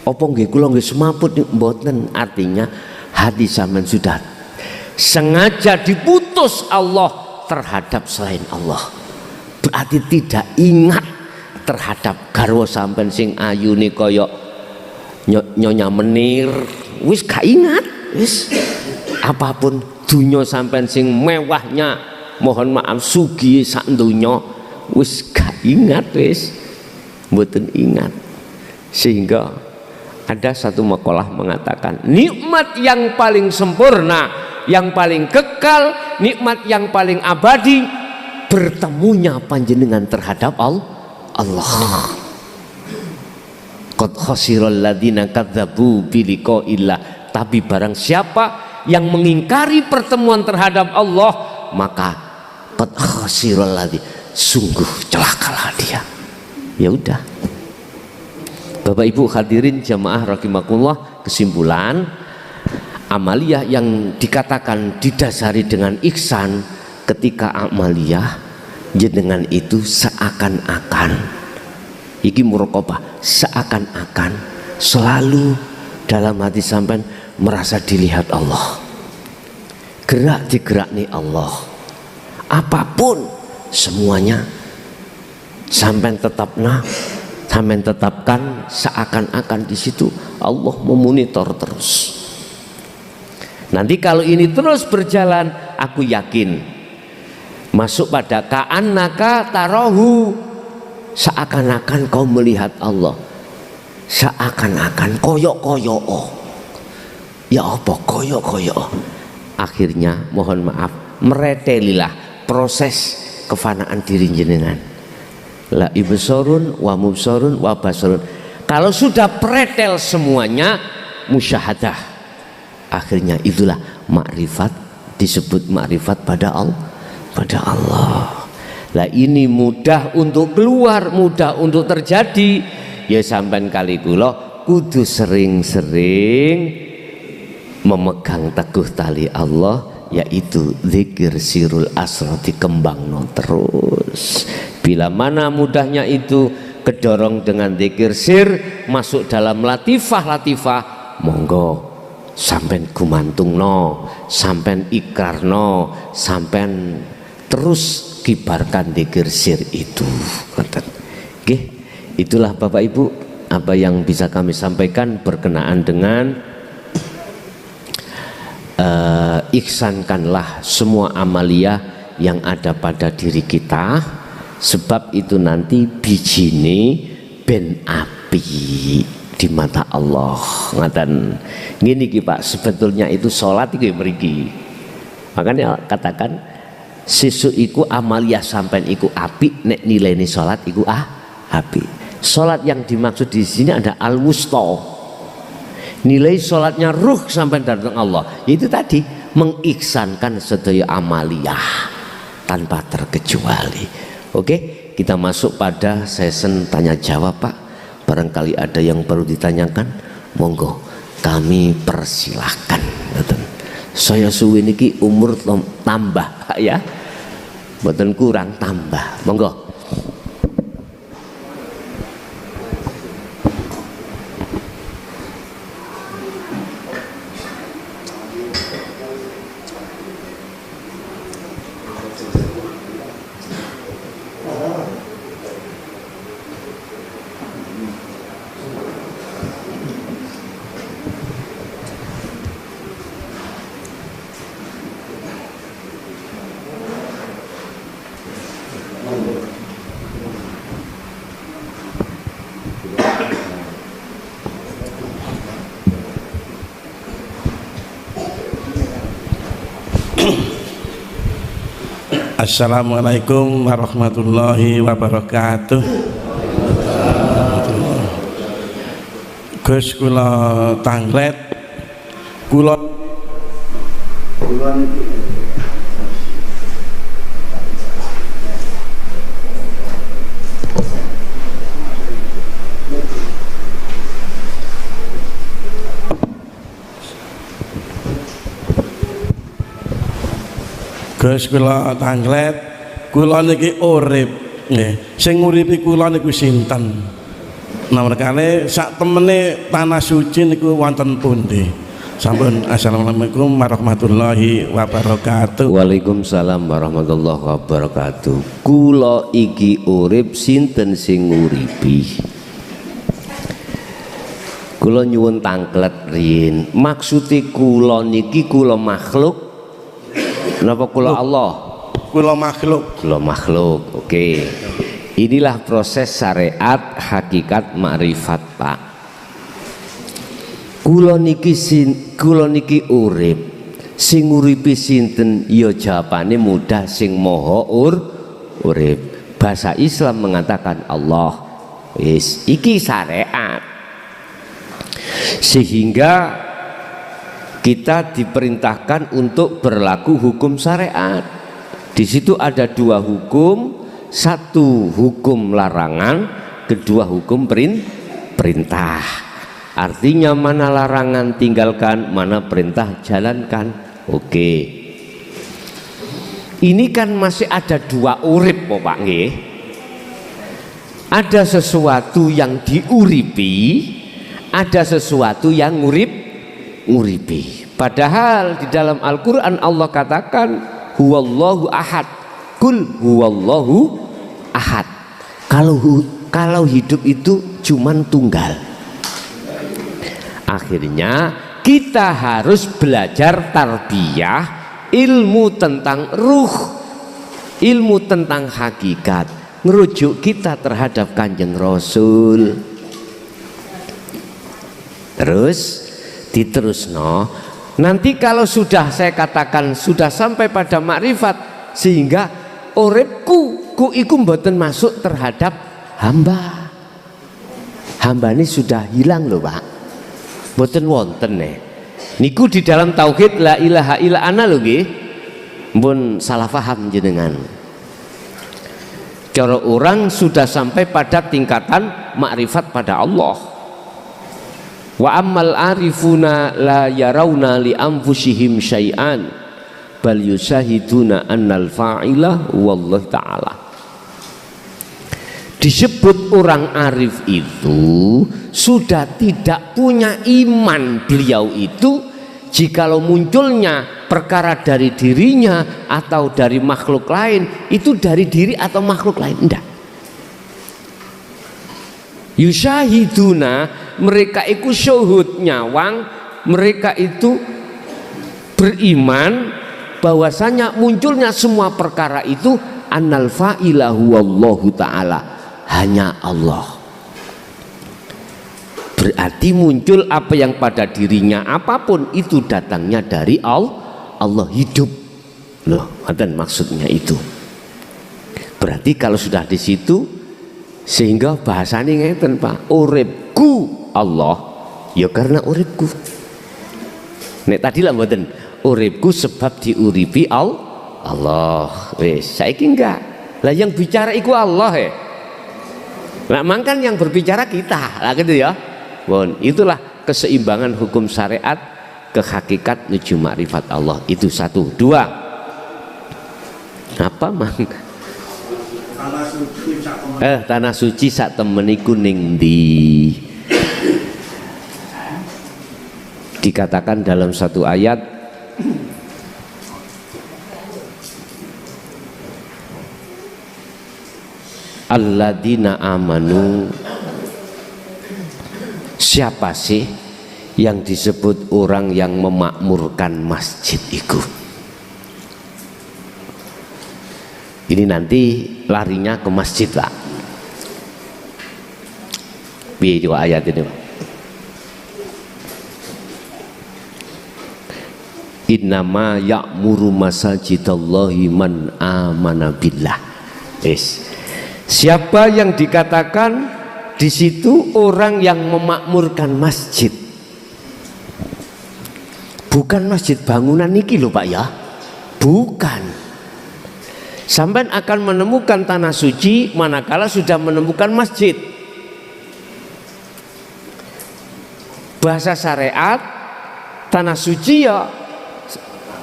A: Apa nggih kula nggih semaput mboten, artinya hati sampean sudah sengaja diputus Allah terhadap selain Allah. Berarti tidak ingat terhadap garwa sampean sing ayune kaya Nyonya Menir, wis gak ingat, wis apapun dunya sampean sing mewahnya, mohon maaf sugih sak donya, wis gak ingat, wis mboten ingat. Sehingga ada satu makalah mengatakan nikmat yang paling sempurna, yang paling kekal, nikmat yang paling abadi, bertemunya panjenengan terhadap Allah. Qad khasiral ladzina kadzdzabu bi liqa'illah. Tapi barang siapa yang mengingkari pertemuan terhadap Allah, maka qad khasiral ladzi, sungguh celakalah dia. Ya udah. Bapak Ibu hadirin jamaah rahimakumullah, kesimpulan amaliyah yang dikatakan didasari dengan ihsan, ketika amaliyah jenengan itu seakan-akan iki muraqabah, seakan-akan selalu dalam hati sampean merasa dilihat Allah, gerak digerak nih Allah, apapun semuanya sampean tetapkan seakan-akan di situ Allah memonitor terus. Nanti kalau ini terus berjalan, aku yakin masuk pada ka'annaka tarahu, seakan-akan kau melihat Allah, seakan-akan koyok-koyok. Ya apa koyok-koyok? Akhirnya mohon maaf, meretelilah proses kefanaan diri jenengan. La ibsorun wa mubsorun wa basarun. Kalau sudah pretel semuanya, musyahadah, akhirnya itulah makrifat, disebut makrifat pada Allah. Lah ini mudah untuk keluar, mudah untuk terjadi. Ya sampean kali kula kudu sering-sering memegang teguh tali Allah, yaitu zikir sirul asra, dikembangno terus. Bila mana mudahnya itu kedorong dengan zikir sir masuk dalam latifah, monggo sampean gumantungno, sampean ikrarno, sampean terus kibarkan zikir sir itu. Oke, itulah Bapak Ibu apa yang bisa kami sampaikan berkenaan dengan ihsankanlah semua amaliyah yang ada pada diri kita, sebab itu nanti bijine ben api di mata Allah. Ngaten ngene iki Pak, sebetulnya itu salat iki mriki. Makanya katakan sesuk iku amaliyah sampean iku apik nek nilainya salat iku apik. Salat yang dimaksud di sini ada al-wusta. Nilai salatnya ruh sampean datang Allah. Itu tadi mengihsankan sedaya amaliyah tanpa terkecuali. Oke, kita masuk pada sesi tanya jawab Pak. Barangkali ada yang perlu ditanyakan, monggo kami persilahkan. Saya suwi niki umur tambah Pak ya, mboten kurang tambah, monggo.
B: Assalamualaikum warahmatullahi wabarakatuh. Gus kula tanglet kula Gus kula tanglet kula niki urip nggih. Sing nguripi kula niku sinten? Nomor kali sak temene tanah suci niku wonten pundi? Sampun. Assalamualaikum warahmatullahi wabarakatuh.
A: Waalaikumsalam warahmatullahi wabarakatuh. Kula iki urip, sinten sing nguripi? Kula nyuwun tanglet riyin. Maksude kula niki kula makhluk napa kula Allah?
B: Kula makhluk.
A: Kula makhluk. Oke. Inilah proses syariat hakikat makrifat, Pak. Kula niki urip. Sing nguripi sinten? Ya jawabane mudah, sing maha urip. Bahasa Islam mengatakan Allah. Wis, iki syariat. Sehingga kita diperintahkan untuk berlaku hukum syariat. Di situ ada dua hukum, satu hukum larangan, kedua hukum perintah. Artinya mana larangan tinggalkan, mana perintah jalankan. Oke. Ini kan masih ada dua urip, Pak nggih. Ada sesuatu yang diuripi, ada sesuatu yang nguripi. Padahal di dalam Al-Quran Allah katakan huwallahu ahad, kul huwallahu ahad. Kalau hidup itu cuman tunggal. Akhirnya kita harus belajar tarbiyah, ilmu tentang ruh, ilmu tentang hakikat, ngerujuk kita terhadap Kanjeng Rasul. Terus diterusno, nanti kalau sudah saya katakan sudah sampai pada makrifat, sehingga uripku ku iku mboten masuk terhadap hamba. Hamba ini sudah hilang loh, Pak. Mboten wonten niku di dalam tauhid la ilaha illa ana lho nggih. Mpun salah paham jenengan. Cara orang sudah sampai pada tingkatan makrifat pada Allah. Wa ammal arifuna la yarawna li anfusihim syai'an bal yusahiduna annal fa'ila wallahu ta'ala. Disebut orang arif itu sudah tidak punya iman beliau itu jikalau munculnya perkara dari dirinya atau dari makhluk lain, itu dari diri atau makhluk lain, enggak. Yusyahiduna, mereka itu syuhud nyawang, mereka itu beriman bahwasanya munculnya semua perkara itu annal fa'ila huwallahu ta'ala, hanya Allah. Berarti muncul apa yang pada dirinya apapun itu datangnya dari Allah hidup. Loh, dan maksudnya itu. Berarti kalau sudah di situ, sehingga bahasanya ngeten, Pak, uripku Allah ya karena uripku. Nek tadi lah mboten uripku sebab diuripi Allah. Wis saiki enggak. Lah yang bicara iku Allah ya. Lah mangkan yang berbicara kita. Lah gitu ya. Bon, itulah keseimbangan hukum syariat ke hakikat menuju makrifat Allah. Itu satu. Dua. Apa mang? Tanah suci sak temeniku ning ndi? Dikatakan dalam satu ayat, alladzina amanu. Siapa sih yang disebut orang yang memakmurkan masjid itu? Ini nanti larinya ke masjid, Pak. Piye juga ayat ini, Pak. Innama ya'muru masajidallahi man amana billah. Siapa yang dikatakan di situ orang yang memakmurkan masjid. Bukan masjid bangunan niki lho Pak ya. Bukan. Sampai akan menemukan tanah suci manakala sudah menemukan masjid. Bahasa syariat tanah suci ya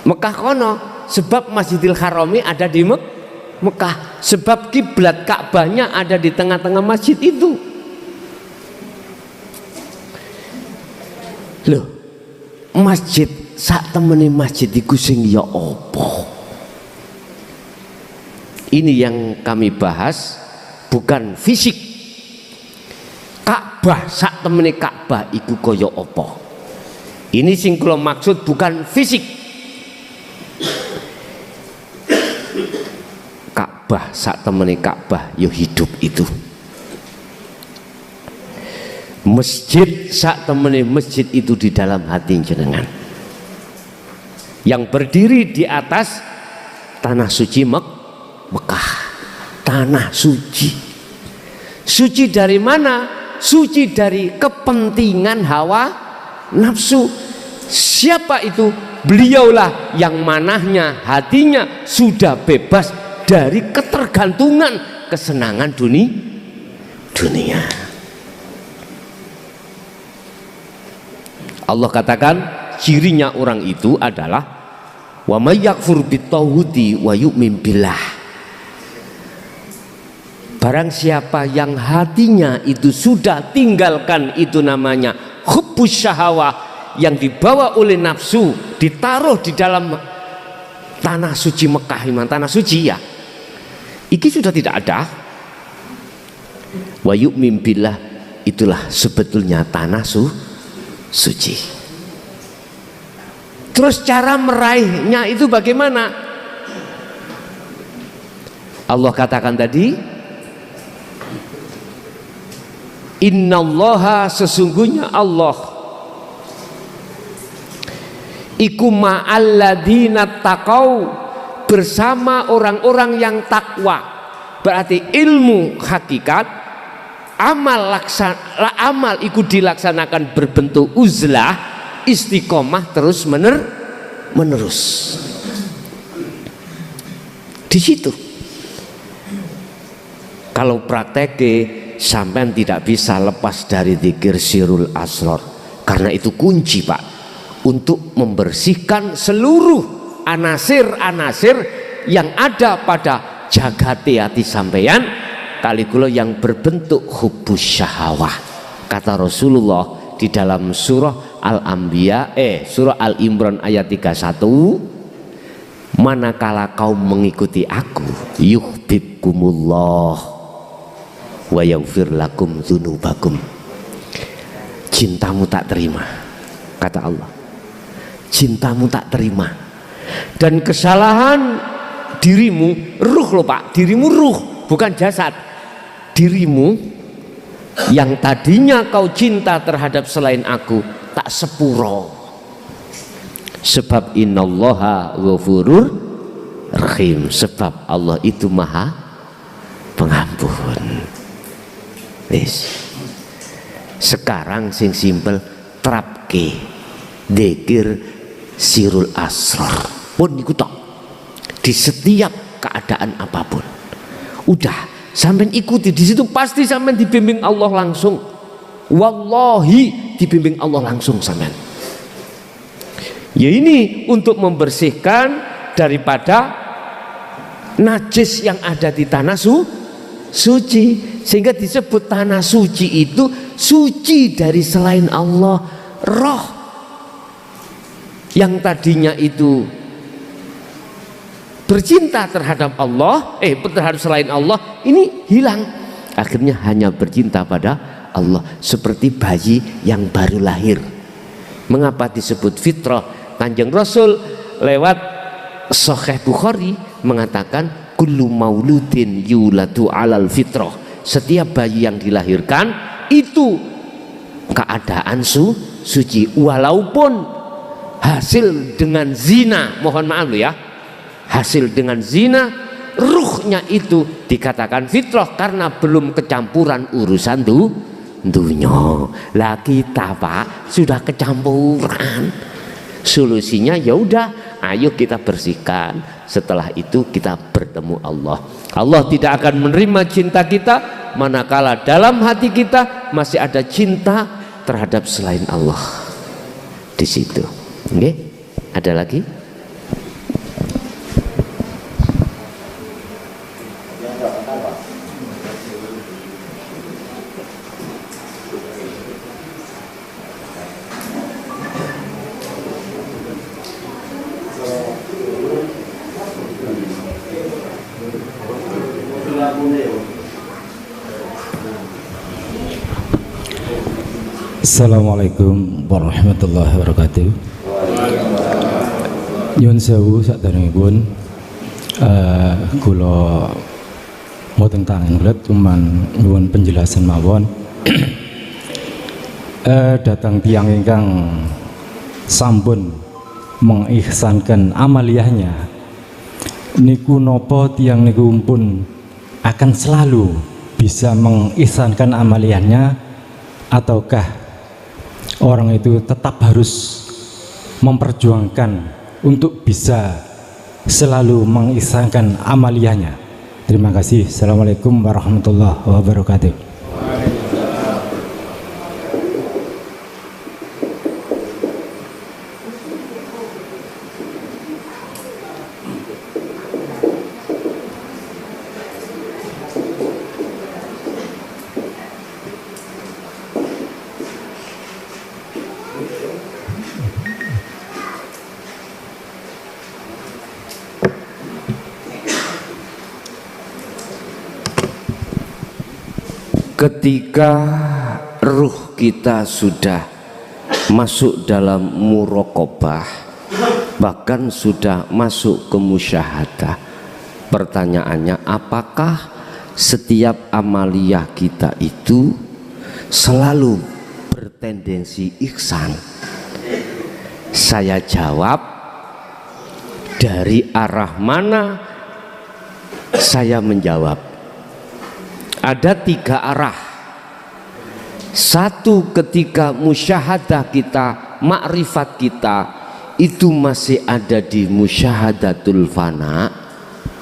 A: Mekah kono, sebab Masjidil Harami ada di Mekah, sebab kiblat Ka'bahnya ada di tengah-tengah masjid itu. Loh, masjid sak temene masjid iku sing ya apa? Ini yang kami bahas, bukan fisik. Ka'bah sak temene Ka'bah iku kaya apa? Ini sing kula maksud bukan fisik. Ka'bah sak temene Ka'bah yo hidup itu. Masjid sak temene masjid itu di dalam hati jenengan. Yang berdiri di atas tanah suci Mekah. Tanah suci. Suci dari mana? Suci dari kepentingan hawa nafsu. Siapa itu? Beliaulah yang manahnya, hatinya sudah bebas dari ketergantungan kesenangan dunia. Allah katakan cirinya orang itu adalah wa may yakfur bitauhidi wa yu'min billah. Barang siapa yang hatinya itu sudah tinggalkan itu namanya hubbus syahawah, yang dibawa oleh nafsu, ditaruh di dalam tanah suci Mekah, tanah suci ya. Iki sudah tidak ada. Wa yu'min billah, itulah sebetulnya tanah suci. Terus cara meraihnya itu bagaimana? Allah katakan tadi, innallaha, sesungguhnya Allah iku ma'alladzina taqau, bersama orang-orang yang takwa. Berarti ilmu hakikat, amal iku dilaksanakan berbentuk uzlah, istiqomah terus menerus. Di situ. Kalau praktek sampean tidak bisa lepas dari zikir sirul asror, karena itu kunci Pak untuk membersihkan seluruh anasir-anasir yang ada pada jagate hati sampeyan kalikula yang berbentuk hubbus syahawah. Kata Rasulullah di dalam surah Al-Anbiya surah Al-Imran ayat 31, manakala kaum mengikuti aku yuhibbukumullah wa yaghfir lakum dzunubakum. Cintamu tak terima, kata Allah. Cintamu tak terima, dan kesalahan dirimu, ruh loh Pak, dirimu ruh bukan jasad. Dirimu yang tadinya kau cinta terhadap selain aku tak sepuro, sebab innallaha ghafurur rahim, sebab Allah itu maha pengampun. Sekarang sing simpel terapke dzikir sirul asrar pun niku tok, di setiap keadaan apapun. Udah sampean ikuti di situ, pasti sampean dibimbing Allah langsung. Wallahi dibimbing Allah langsung sampean. Ya ini untuk membersihkan daripada najis yang ada di tanah suci, sehingga disebut tanah suci itu suci dari selain Allah. Roh yang tadinya itu bercinta terhadap Allah, terhadap selain Allah, ini hilang. Akhirnya hanya bercinta pada Allah, seperti bayi yang baru lahir. Mengapa disebut fitrah? Kanjeng Rasul lewat Sahih Bukhari mengatakan kullu mauludin yuladu alal fitrah. Setiap bayi yang dilahirkan itu keadaan suci, walaupun hasil dengan zina, mohon maaf ya, hasil dengan zina, ruhnya itu dikatakan fitrah karena belum kecampuran urusan dunia. Lah kita Pak sudah kecampuran. Solusinya ya udah, ayo kita bersihkan. Setelah itu kita bertemu Allah. Allah tidak akan menerima cinta kita manakala dalam hati kita masih ada cinta terhadap selain Allah. Di situ. Oke? Ada lagi?
C: Assalamualaikum warahmatullahi wabarakatuh. Nyuwun sewu sakderengipun kula mboten tangan kula cuman nyuwun penjelasan mawon. Datang tiang ingkang sampun mengihsankan amaliyahnya niku nopo tiang niku pun akan selalu bisa mengihsankan amaliyahnya, ataukah orang itu tetap harus memperjuangkan untuk bisa selalu mengihsankan amaliyahnya? Terima kasih. Assalamualaikum warahmatullahi wabarakatuh.
A: Ketika ruh kita sudah masuk dalam muraqabah, bahkan sudah masuk ke musyahadah, pertanyaannya apakah setiap amaliyah kita itu selalu bertendensi ihsan? Saya jawab, dari arah mana saya menjawab? Ada 3 arah. Satu, ketika musyahadah kita, makrifat kita itu masih ada di musyahadatul fana,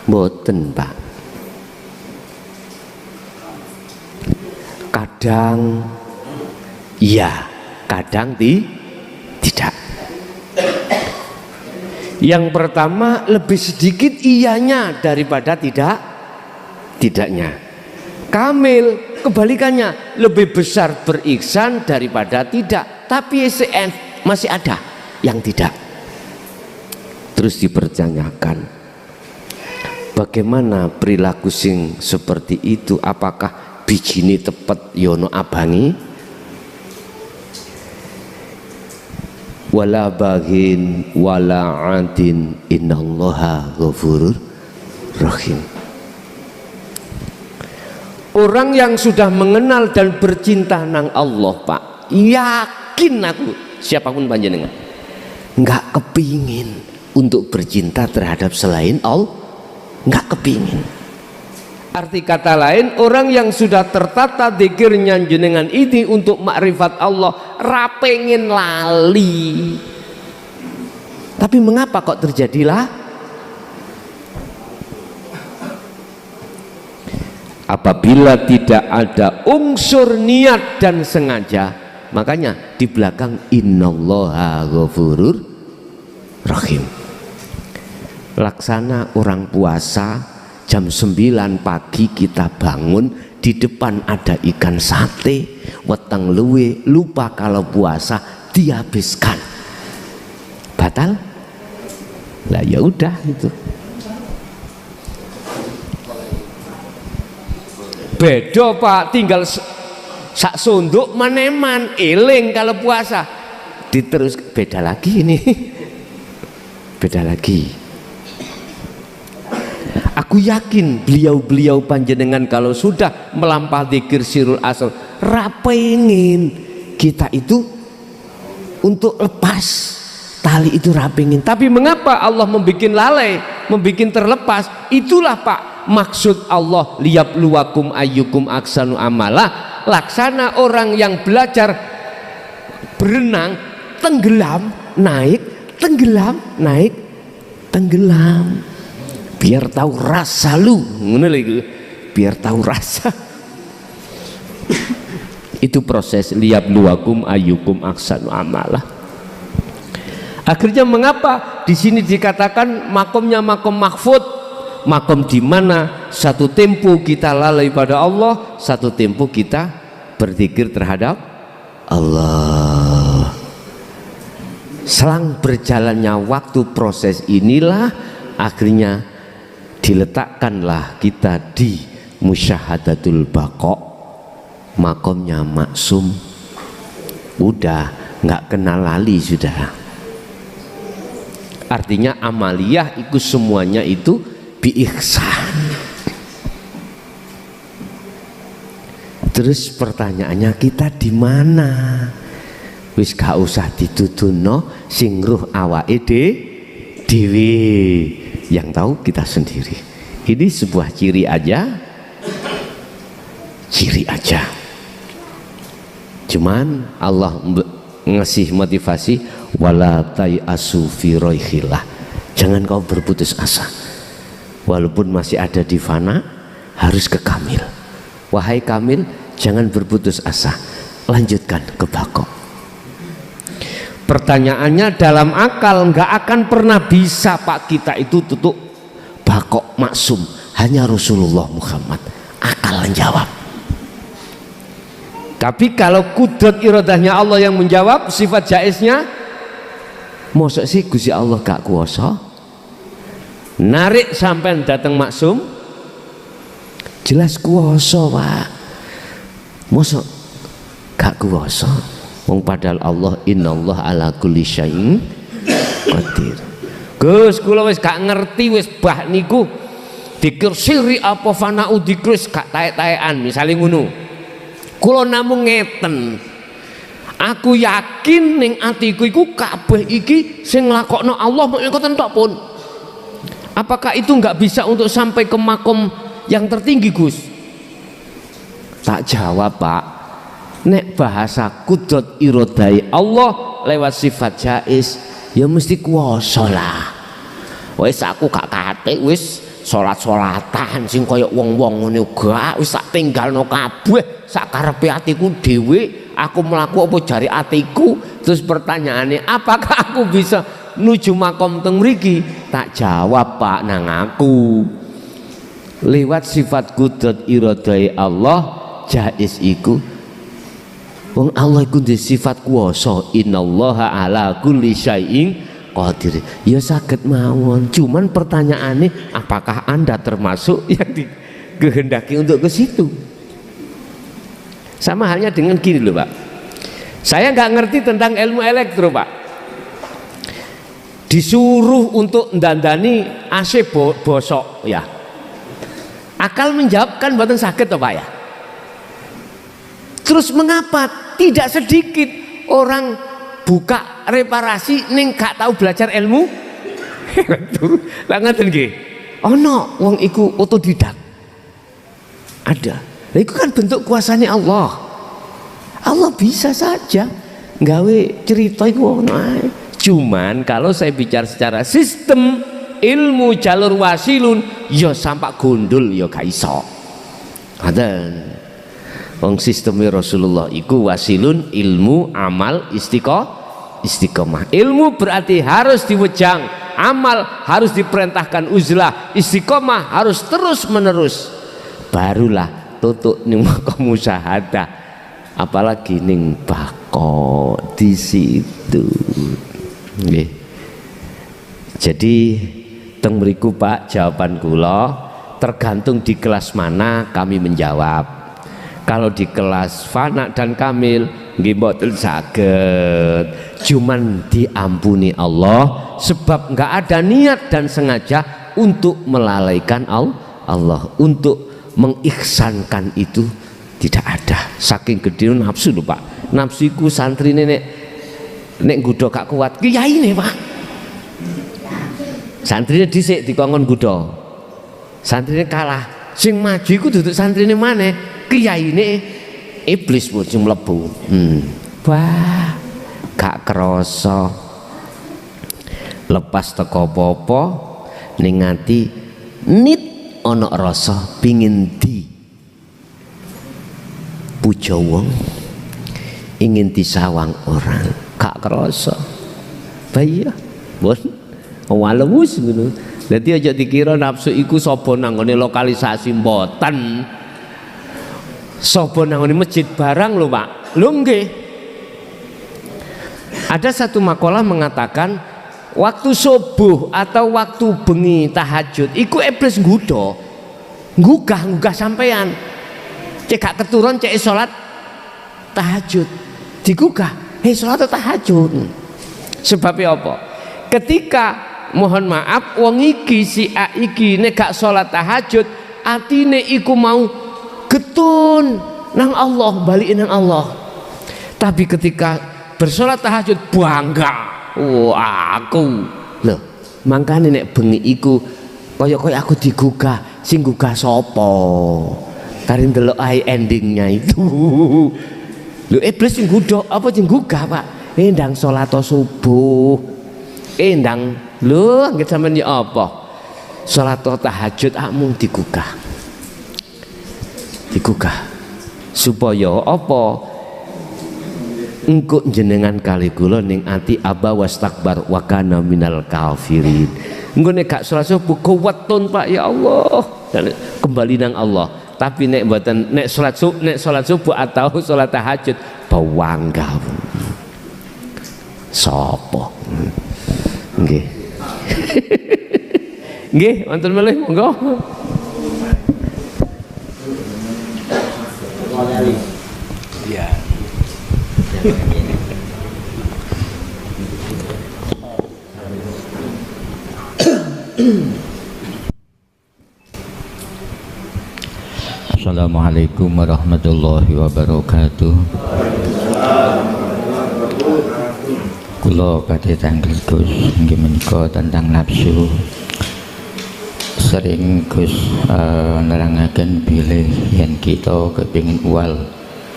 A: mboten Pak. Kadang ya, kadang tidak. Yang pertama lebih sedikit iyanya daripada tidaknya. Kamil kebalikannya, lebih besar berihsan daripada tidak, tapi SN masih ada yang tidak. Terus dipertanyakan, bagaimana perilaku sing seperti itu? Apakah bijine tepet yono abangi? Wala baghin wala adin innallaha ghafurur rahim. Orang yang sudah mengenal dan bercinta nang Allah Pak, yakin aku siapapun panjenengan nggak kepingin untuk bercinta terhadap selain Allah, nggak kepingin. Arti kata lain, orang yang sudah tertata dzikirnya jenengan ini untuk makrifat Allah, rapengin lali. Tapi mengapa kok terjadilah? Apabila tidak ada unsur niat dan sengaja, makanya di belakang innallaha ghafurur rahim. Laksana orang puasa, jam 9 pagi kita bangun, di depan ada ikan sate, weteng luwe, lupa kalau puasa, dihabiskan. Batal? Lah ya udah itu. Beda Pak, tinggal sak sunduk maneman, eling kalau puasa. Diterus beda lagi ini. Beda lagi. Aku yakin beliau-beliau panjenengan kalau sudah melampah dzikir sirul asal, rapengin kita itu untuk lepas tali itu rapingin. Tapi mengapa Allah membuat lalai, membuat terlepas? Itulah Pak maksud Allah, liyabluwakum ayyukum ahsanu amala. Laksana orang yang belajar berenang, tenggelam, naik, tenggelam, naik, tenggelam. Biar tahu rasa lu, ngono lho, biar tahu rasa. Itu proses liyabluwakum ayyukum ahsanu amala. Akhirnya mengapa di sini dikatakan makomnya makom mahfud, makom di mana satu tempo kita lalai pada Allah, satu tempo kita berzikir terhadap Allah. Selang berjalannya waktu proses inilah akhirnya diletakkanlah kita di musyahadatul baqa, makomnya maksum. Udah nggak kenal lali sudah. Artinya amaliyah itu semuanya itu bi-ihsan. Terus pertanyaannya kita di mana? Wis gak usah dituduhno sing ruh awake dhewe. Yang tahu kita sendiri. Ini sebuah ciri aja. Ciri aja. Cuman Allah ngasih motivasi, wala tayasu fi roihillah. Jangan kau berputus asa. Walaupun masih ada di fana, harus ke kamil. Wahai kamil, jangan berputus asa. Lanjutkan ke bako. Pertanyaannya dalam akal nggak akan pernah bisa Pak kita itu tutup bako maksum. Hanya Rasulullah Muhammad. Akal menjawab. Tapi kalau kudrat iradahnya Allah yang menjawab, sifat jaiznya, mosok sih Gusti Allah gak kuasa narik sampai datang maksum? Jelas kuasa Pak. Mosok gak kuasa? Wong padahal Allah innallah ala kulli syai'in qadir. Gus kula wis gak ngerti wis bah niku dikir siri apa fanau dikris gak taek-taekan misale ngono. Kula namung ngeten. Aku yakin ning atiku iku kabeh iki sing nglakokno Allah mung ngoten tok pun. Apakah itu enggak bisa untuk sampai ke makom yang tertinggi Gus? Tak jawab Pak. Nek bahasa kudrat irodai Allah lewat sifat jaiz ya mesti kuwasa lah. Wis aku gak kate wis salat-salatan sing kaya wong-wong ngene gak wis tak tinggalno kabeh sak karepe atiku dhewe. Aku melaku apa jari atiku. Terus pertanyaannya, apakah aku bisa nuju makom teng mriki? Tak jawab Pak nang aku. Lewat sifat kudrat irodai Allah jaiz iku. Wong Allah iku duwe sifat kuwasa, innallaha ala kulli syai'in qadir. Ya saged mawon. Cuman pertanyaannya, apakah Anda termasuk yang dikehendaki untuk ke situ? Sama halnya dengan gini loh Pak. Saya nggak ngerti tentang ilmu elektro Pak. Disuruh untuk ndandani AC bosok ya. Akal menjawabkan mboten saged toh Pak ya. Terus mengapa tidak sedikit orang buka reparasi ning gak tahu belajar ilmu? Lah ngaten nggih. Ono wong iku otodidak. Ada. Lah itu kan bentuk kuasanya Allah. Allah bisa saja nggawe cerita iku ono ae. Cuman kalau saya bicara secara sistem ilmu jalur wasilun ya sampak gondol ya gak iso. Ngoten. Wong sistemnya Rasulullah iku wasilun ilmu amal istiqomah. Ilmu berarti harus diwejang, amal harus diperintahkan uzlah, istiqomah harus terus menerus. Barulah tutuk ning makom musyahadah, apalagi ning bako di situ. Nggih. Jadi teng mriku Pak jawaban kula tergantung di kelas mana kami menjawab. Kalau di kelas fana dan kamil nggih mboten saged. Cuman diampuni Allah sebab enggak ada niat dan sengaja untuk melalaikan Allah, untuk mengihsankan itu tidak ada. Saking gede nafsu lho Pak. Nafsu iku santri nenek nek nggodha gak kuat kiyaine Pak. Santrine dhisik dikongkon nggodha. Santrine kalah. Sing maju iku duduk santrine maneh, kiyaine iblis pun sing mlebu. Wah, gak krasa lepas teko apa ning ati nit ana rasa pingin di puja wong, ingin disawang orang, gak krasa. Bahaya, bon. Walus ngono. Dadi aja dikira nafsu iku sapa nangone lokalisasi mboten. Sapa nangone masjid barang lho, Pak. Lho nggih. Ada satu makalah mengatakan waktu subuh atau waktu bengi tahajud iku iblis nggodha. Nggugah sampean. Cek gak keturun cek salat tahajud. Digugah, salat tahajud. Sebabnya apa? Ketika mohon maaf wong iki si A iki nek gak salat tahajud atine iku mau getun nang Allah, balik nang Allah. Tapi ketika bersolat tahajud bangga, wah aku loh, mangkane nek bengi iku kaya aku digugah, sing gugah sapa? Kari ndelok ae endingnya itu. Lho iblis sing nggodha apa sing gugah, Pak? Ndang salat subuh. Ndang lho anggere sampean ya apa? Salat tahajud mung digugah. Digugah. Supaya apa? Engko jenengan kali kula ning ati aba wastakbar wa kana minal kafirin. Engko nek gak salat subuh kuwetun Pak ya Allah. Dan kembali nang Allah. Tapi nek mboten nek salat subuh atau salat tahajud bawangga. Sapa? Nggih. Nggih, wonten malih monggo. Iya.
D: Assalamualaikum warahmatullahi wabarakatuh. Kula badhe tanglet Gus nggih menika tentang nafsu. Sering Gus nerangaken bilih yen kita kepingin uwal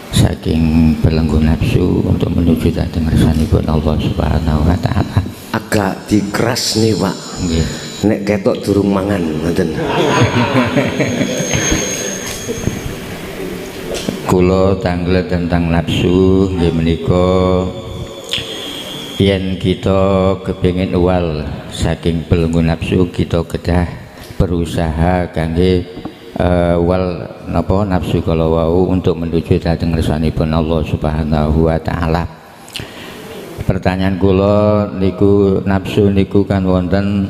D: saking belenggu nafsu untuk menuju dhateng ngersanipun Allah Subhanahu wa taala.
A: Agak dikeras nih, Pak.
D: Nggih.
A: Nek ketok durung mangan ngoten.
D: Kula tanglet tentang nafsu nggih menika yen kita kepingin uwal saking belenggu nafsu kita kedah berusaha kangge wal napa nafsu kala wau untuk menuju dhateng ngersanipun Allah Subhanahu wa taala. Pertanyaan kula niku nafsu niku kan wonten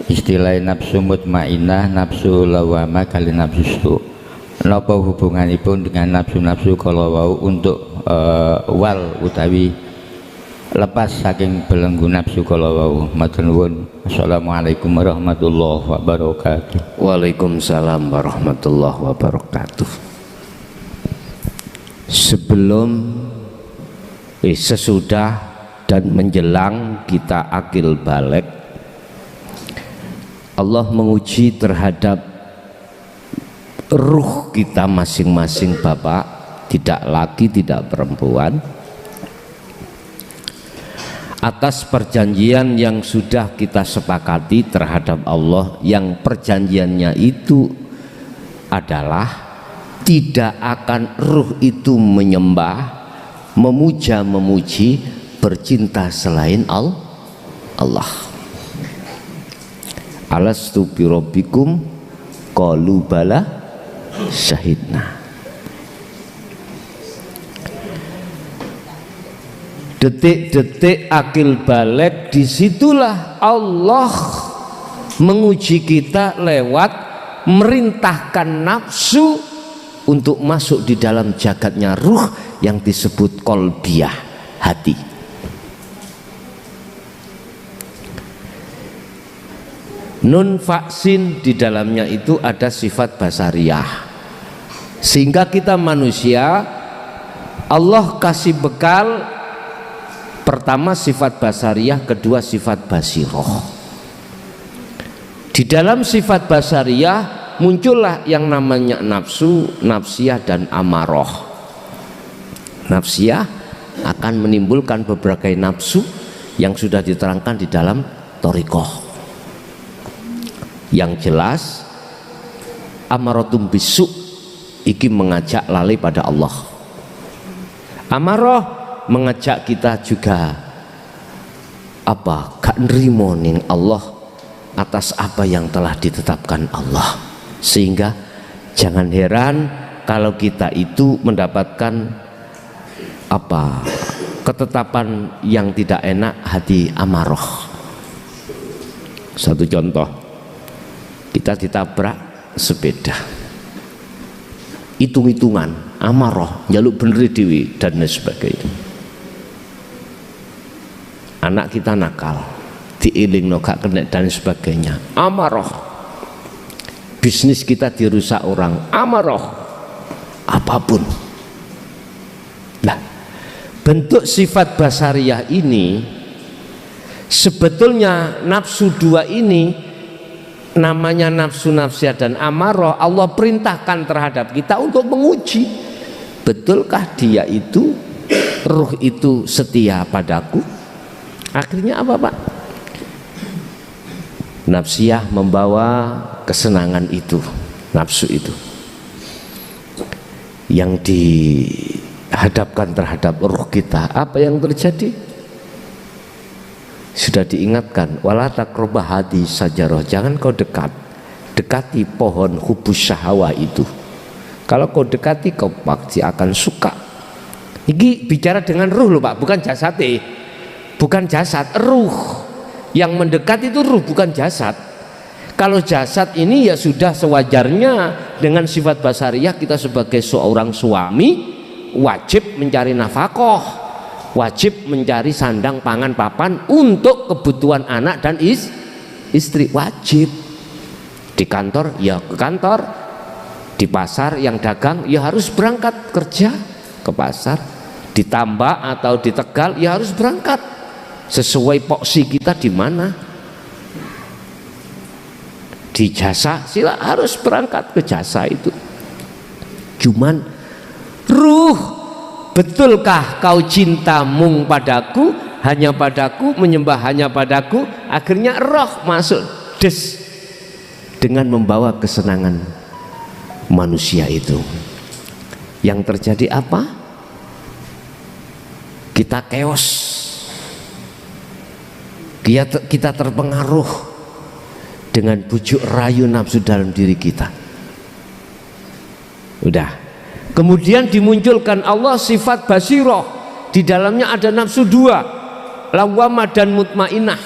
D: istilah nafsu mutmainnah, nafsu lawamah kali nafsu. Napa hubunganipun dengan nafsu-nafsu kala wau untuk wal utawi lepas saking belenggu nafsu kala wau? Matur nuwun. Assalamualaikum warahmatullahi wabarakatuh.
A: Waalaikumsalam warahmatullahi wabarakatuh. Sebelum sesudah dan menjelang kita akil balik, Allah menguji terhadap ruh kita masing-masing, Bapak, tidak laki tidak perempuan, atas perjanjian yang sudah kita sepakati terhadap Allah, yang perjanjiannya itu adalah tidak akan ruh itu menyembah, memuja, memuji, bercinta selain Allah. Alastu birabbikum qalu bala syahidna. Detik-detik akil balik, disitulah Allah menguji kita lewat merintahkan nafsu untuk masuk di dalam jagatnya ruh yang disebut kolbiyah, hati. Nun vaksin di dalamnya itu ada sifat basariyah, sehingga kita manusia Allah kasih bekal Pertama sifat basariyah, kedua sifat basiroh. Di dalam sifat basariyah muncullah yang namanya nafsu, nafsiyah dan amarah. Nafsiyah akan menimbulkan beberapa nafsu yang sudah diterangkan di dalam thariqah. Yang jelas amaratum bisu iki mengajak lalai pada Allah. Amarah mengajak kita juga gak nrimo ning Allah atas apa yang telah ditetapkan Allah. Sehingga jangan heran kalau kita itu mendapatkan ketetapan yang tidak enak, hati amarah. Satu contoh, kita ditabrak sepeda, hitung-hitungan, amarah, njaluk bener dewi dan lain sebagainya. Anak kita nakal, diilingno gak kena dan sebagainya, amarah. Bisnis kita dirusak orang, amarah. Apapun. Nah, bentuk sifat basariyah ini sebetulnya nafsu dua ini namanya nafsu, nafsiyah dan amarah. Allah perintahkan terhadap kita untuk menguji, betulkah dia itu, ruh itu setia padaku? Akhirnya apa Pak? Nafsiyah membawa kesenangan itu, nafsu itu yang dihadapkan terhadap ruh kita. Apa yang terjadi? Sudah diingatkan, wala taqrabah hadi sajarah, jangan kau dekati pohon hubus syahwah itu. Kalau kau dekati, kau pasti akan suka. Ini bicara dengan ruh loh Pak, bukan jasad, bukan jasad, ruh. Yang mendekat itu ruh, bukan jasad. Kalau jasad ini ya sudah sewajarnya dengan sifat basariyah, kita sebagai seorang suami wajib mencari nafkah, wajib mencari sandang pangan papan untuk kebutuhan anak dan istri, wajib. Di kantor ya ke kantor, di pasar yang dagang ya harus berangkat kerja ke pasar, di Tambak atau di Tegal ya harus berangkat sesuai porsi kita di mana. Di jasa sila harus berangkat ke jasa itu. Cuman ruh, betulkah kau cinta mung padaku, hanya padaku, menyembah hanya padaku? Akhirnya roh masuk des dengan membawa kesenangan manusia itu. Yang terjadi apa? Kita chaos, kita terpengaruh dengan bujuk rayu nafsu dalam diri kita. Udah. Kemudian dimunculkan Allah sifat basiroh, di dalamnya ada nafsu dua, lawamah dan mutmainah.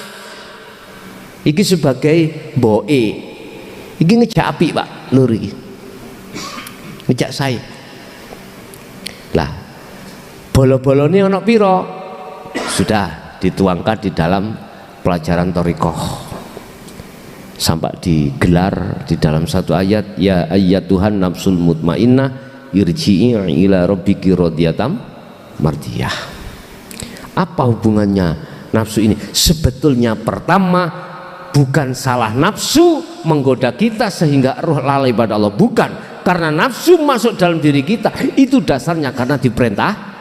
A: Iki sebagai boe, iki ngejak api Pak Nur, iki ngejak saya. Lah bolo-bolone ana pira? Sudah dituangkan di dalam pelajaran thariqah, sampai digelar di dalam satu ayat, ya ayyatuhan nafsul mutmainnah irji'i ila rabbiki radiyatan mardiyah. Apa hubungannya nafsu ini? Sebetulnya pertama bukan salah nafsu menggoda kita sehingga ruh lalai pada Allah, bukan. Karena nafsu masuk dalam diri kita itu dasarnya karena diperintah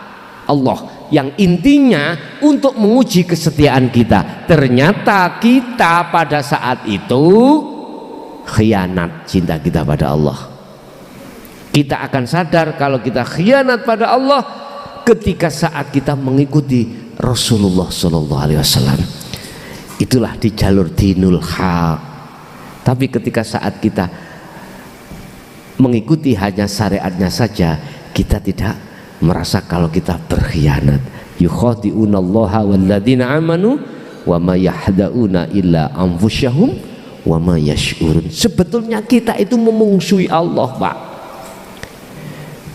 A: Allah, yang intinya untuk menguji kesetiaan kita. Ternyata kita pada saat itu khianat cinta kita pada Allah. Kita akan sadar kalau kita khianat pada Allah ketika saat kita mengikuti Rasulullah SAW. Itulah di jalur dinul haq. Tapi ketika saat kita mengikuti hanya syariatnya saja, kita tidak merasa kalau kita berkhianat. Yukhadi'unallaha walladzina amanu wa ma yahda'una illa anfusahum wa ma yash'urun. Sebetulnya kita itu memungsuhi Allah Pak,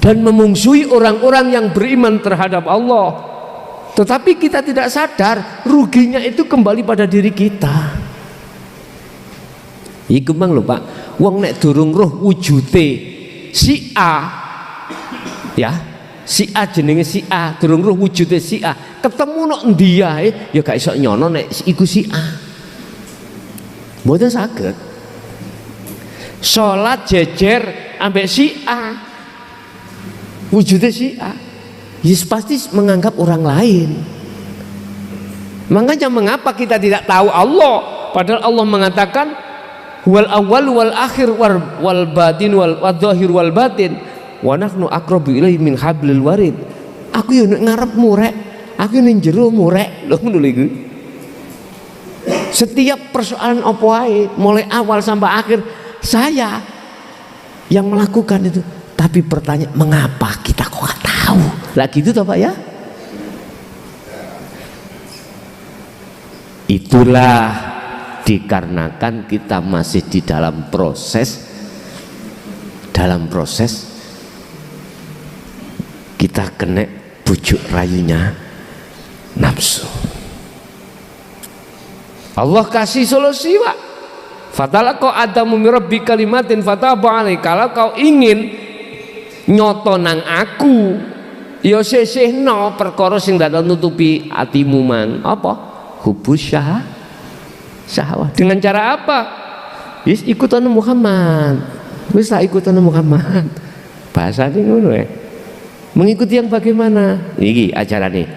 A: dan memungsuhi orang-orang yang beriman terhadap Allah, tetapi kita tidak sadar ruginya itu kembali pada diri kita. Iku mang lho Pak, wong nek durung roh wujute si A ya, si A jenenge si A, durung roh wujude si A, ketemu nok endi ae ya gak iso nyono nek iku si A. Mboten saged. Salat jejer ambek si A, wujude si A, yes pasti menganggap orang lain. Makanya mengapa kita tidak tahu Allah, padahal Allah mengatakan wal awwal wal akhir wal batin wal dzahir wal batin wa nahnu aqrabu ilaihi min hablil warid. Aku yo nek ngarepmu rek, aku ning jeromu rek. Lho ngono lho iku. Setiap persoalan apa wae, mulai awal sampai akhir saya yang melakukan itu. Tapi pertanyaan, mengapa kita kok gak tahu? Lah gitu toh Pak ya? Itulah dikarenakan kita masih di dalam proses kita kena bujuk rayunya nafsu. Allah kasih solusi Pak. Fatalaqa Adamu min rabbi kalimatin fataba alaihi. Kalau kau ingin nyoto nang aku ya sesehno perkara sing dadak nutupi atimu mang apa? Hubus syahwat. Dengan cara apa? Wis ikutan Muhammad. Wis tak ikutan Muhammad. Bahasane ngono ya. Mengikuti yang bagaimana? Iki ajarane.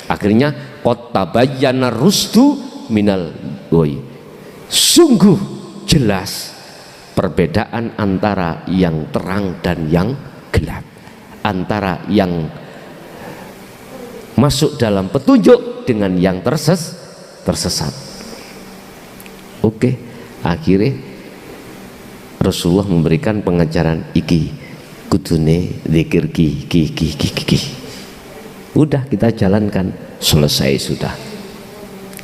A: Akhirnya qad tabayyana rusdu minal ghoi. Sungguh jelas perbedaan antara yang terang dan yang gelap, antara yang masuk dalam petunjuk dengan yang tersesat. Oke, akhirnya Rasulullah memberikan pengajaran iki kudune zikir ki. Udah kita jalankan, selesai sudah.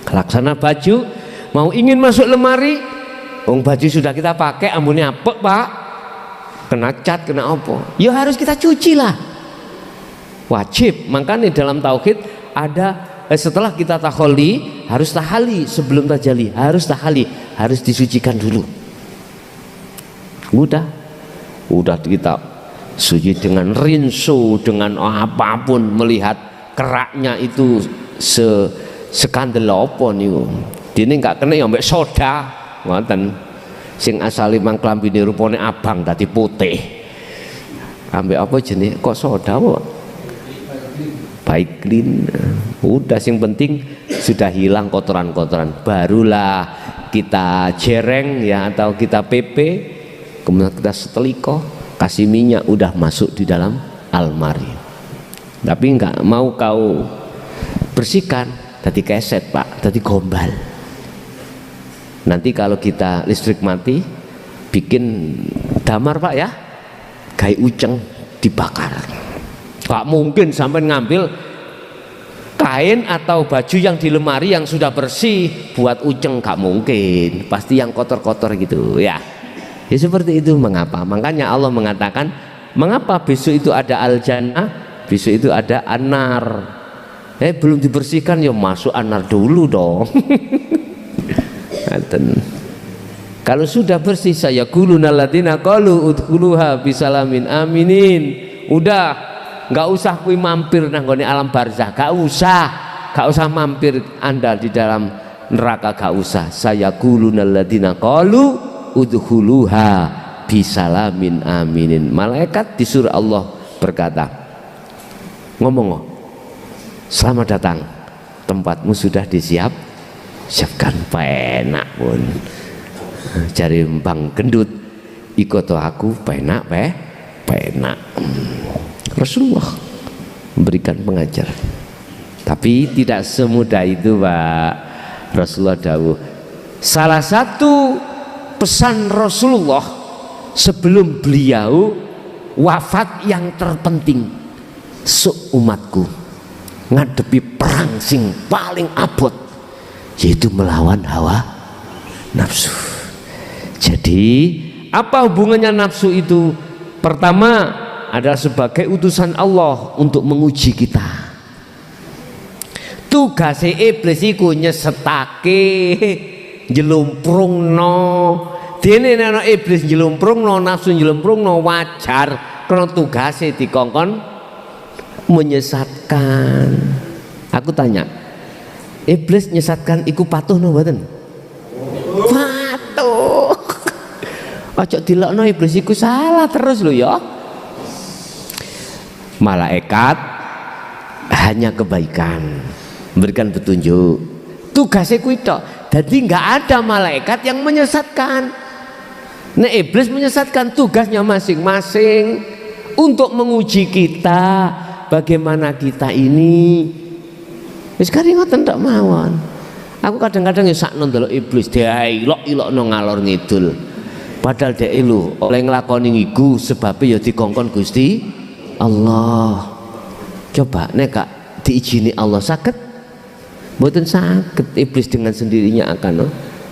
A: Laksana baju mau ingin masuk lemari, baju sudah kita pakai ambune apek Pak, kena cat kena apa, ya harus kita cuci lah, wajib. Makanya dalam tauhid ada setelah kita taholi harus tahali, sebelum tajali harus tahali, harus disucikan dulu. Udah kita suci dengan rinso, dengan apapun, melihat keraknya itu sekandel apa niku. Dene enggak kena ya mbek soda, ngoten. Sing asale mang klambine rupane abang dadi putih. Ambek apa jenenge kok soda kok? Baik clean. Udah sing penting sudah hilang kotoran-kotoran. Barulah kita jereng ya atau kita pepe, kemudian kita seteliko, kasih minyak, udah masuk di dalam almari. Tapi enggak mau kau bersihkan, tadi keset Pak, tadi gombal. Nanti kalau kita listrik mati, bikin damar Pak ya, kayak uceng dibakar. Gak mungkin sampai ngambil kain atau baju yang di lemari yang sudah bersih buat uceng, gak mungkin. Pasti yang kotor-kotor gitu ya. Ya seperti itu. Mengapa? Makanya Allah mengatakan, mengapa besok itu ada al-jannah, besok itu ada an-nar. Belum dibersihkan ya masuk an-nar dulu dong. Kalau sudah bersih, saya quluna alladziina qalu udkhuluha bisalamin aminin. Udah, nggak usah kui mampir nanggone alam barzah, nggak usah mampir Anda di dalam neraka, nggak usah. Saya quluna alladziina qalu udkhuluha bisalamin aminin. Malaikat disuruh Allah berkata, ngomong, selamat datang, tempatmu sudah siapkan. Penak pun cari bang gendut ikoto aku penak. Rasulullah memberikan pengajaran, tapi tidak semudah itu Pak. Rasulullah dawuh, salah satu pesan Rasulullah sebelum beliau wafat yang terpenting, seumatku ngadepi perang sing paling abot, yaitu melawan hawa nafsu. Jadi apa hubungannya nafsu itu? Pertama adalah sebagai utusan Allah untuk menguji kita. Tugasnya iblis iku nyesetake, njlumprungno. Dene ana iblis njlumprungno, nafsu njlumprungno wajar, karena tugasnya dikongkon menyesatkan. Aku tanya, iblis nyesatkan iku patuh no mboten? Patuh. Ojo dilokno iblis iku salah terus lho ya. Malaikat hanya kebaikan, memberikan petunjuk. Tugasnya kuwi tok. Jadi nggak ada malaikat yang menyesatkan. Nah, iblis menyesatkan, tugasnya masing-masing untuk menguji kita bagaimana kita ini. Wis kari ngoten tok mawon. Aku kadang-kadang ya sakno ndelok iblis diilok-ilokno ngalor ngidul. Padahal dhek lho oleh nglakoni iku sebabnya ya dikongkon Gusti Allah. Coba nek Kak diizini Allah saged? Mboten saged, iblis dengan sendirinya akan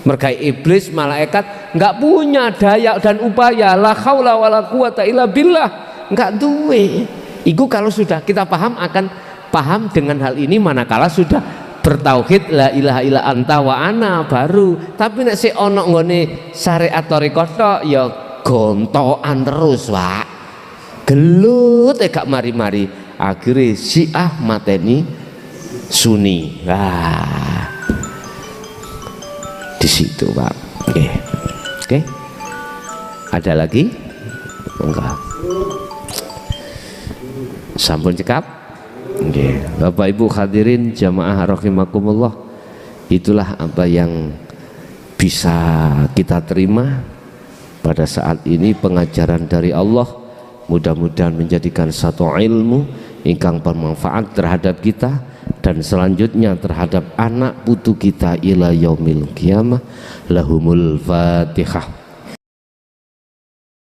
A: merga iblis malaikat nggak punya daya dan upaya, la haula wala quwata illa billah, nggak duwe. Iku kalau sudah kita paham akan paham dengan hal ini manakala sudah bertauhid la ilaha illa anta wa ana baru. Tapi nek sik ana nggone syariat thariqah tok ya gontokan terus, Pak. Gelut gak mari-mari, akhirnya Syiah mateni Sunni. Wah, di situ Pak. Oke. Ada lagi? Enggak. Sampun cekap. Oke. Bapak Ibu hadirin jamaah rahimakumullah. Itulah apa yang bisa kita terima pada saat ini, pengajaran dari Allah. Mudah-mudahan menjadikan satu ilmu ingkang bermanfaat terhadap kita dan selanjutnya terhadap anak putu kita ila yaumil qiyamah. Lahumul Fatihah.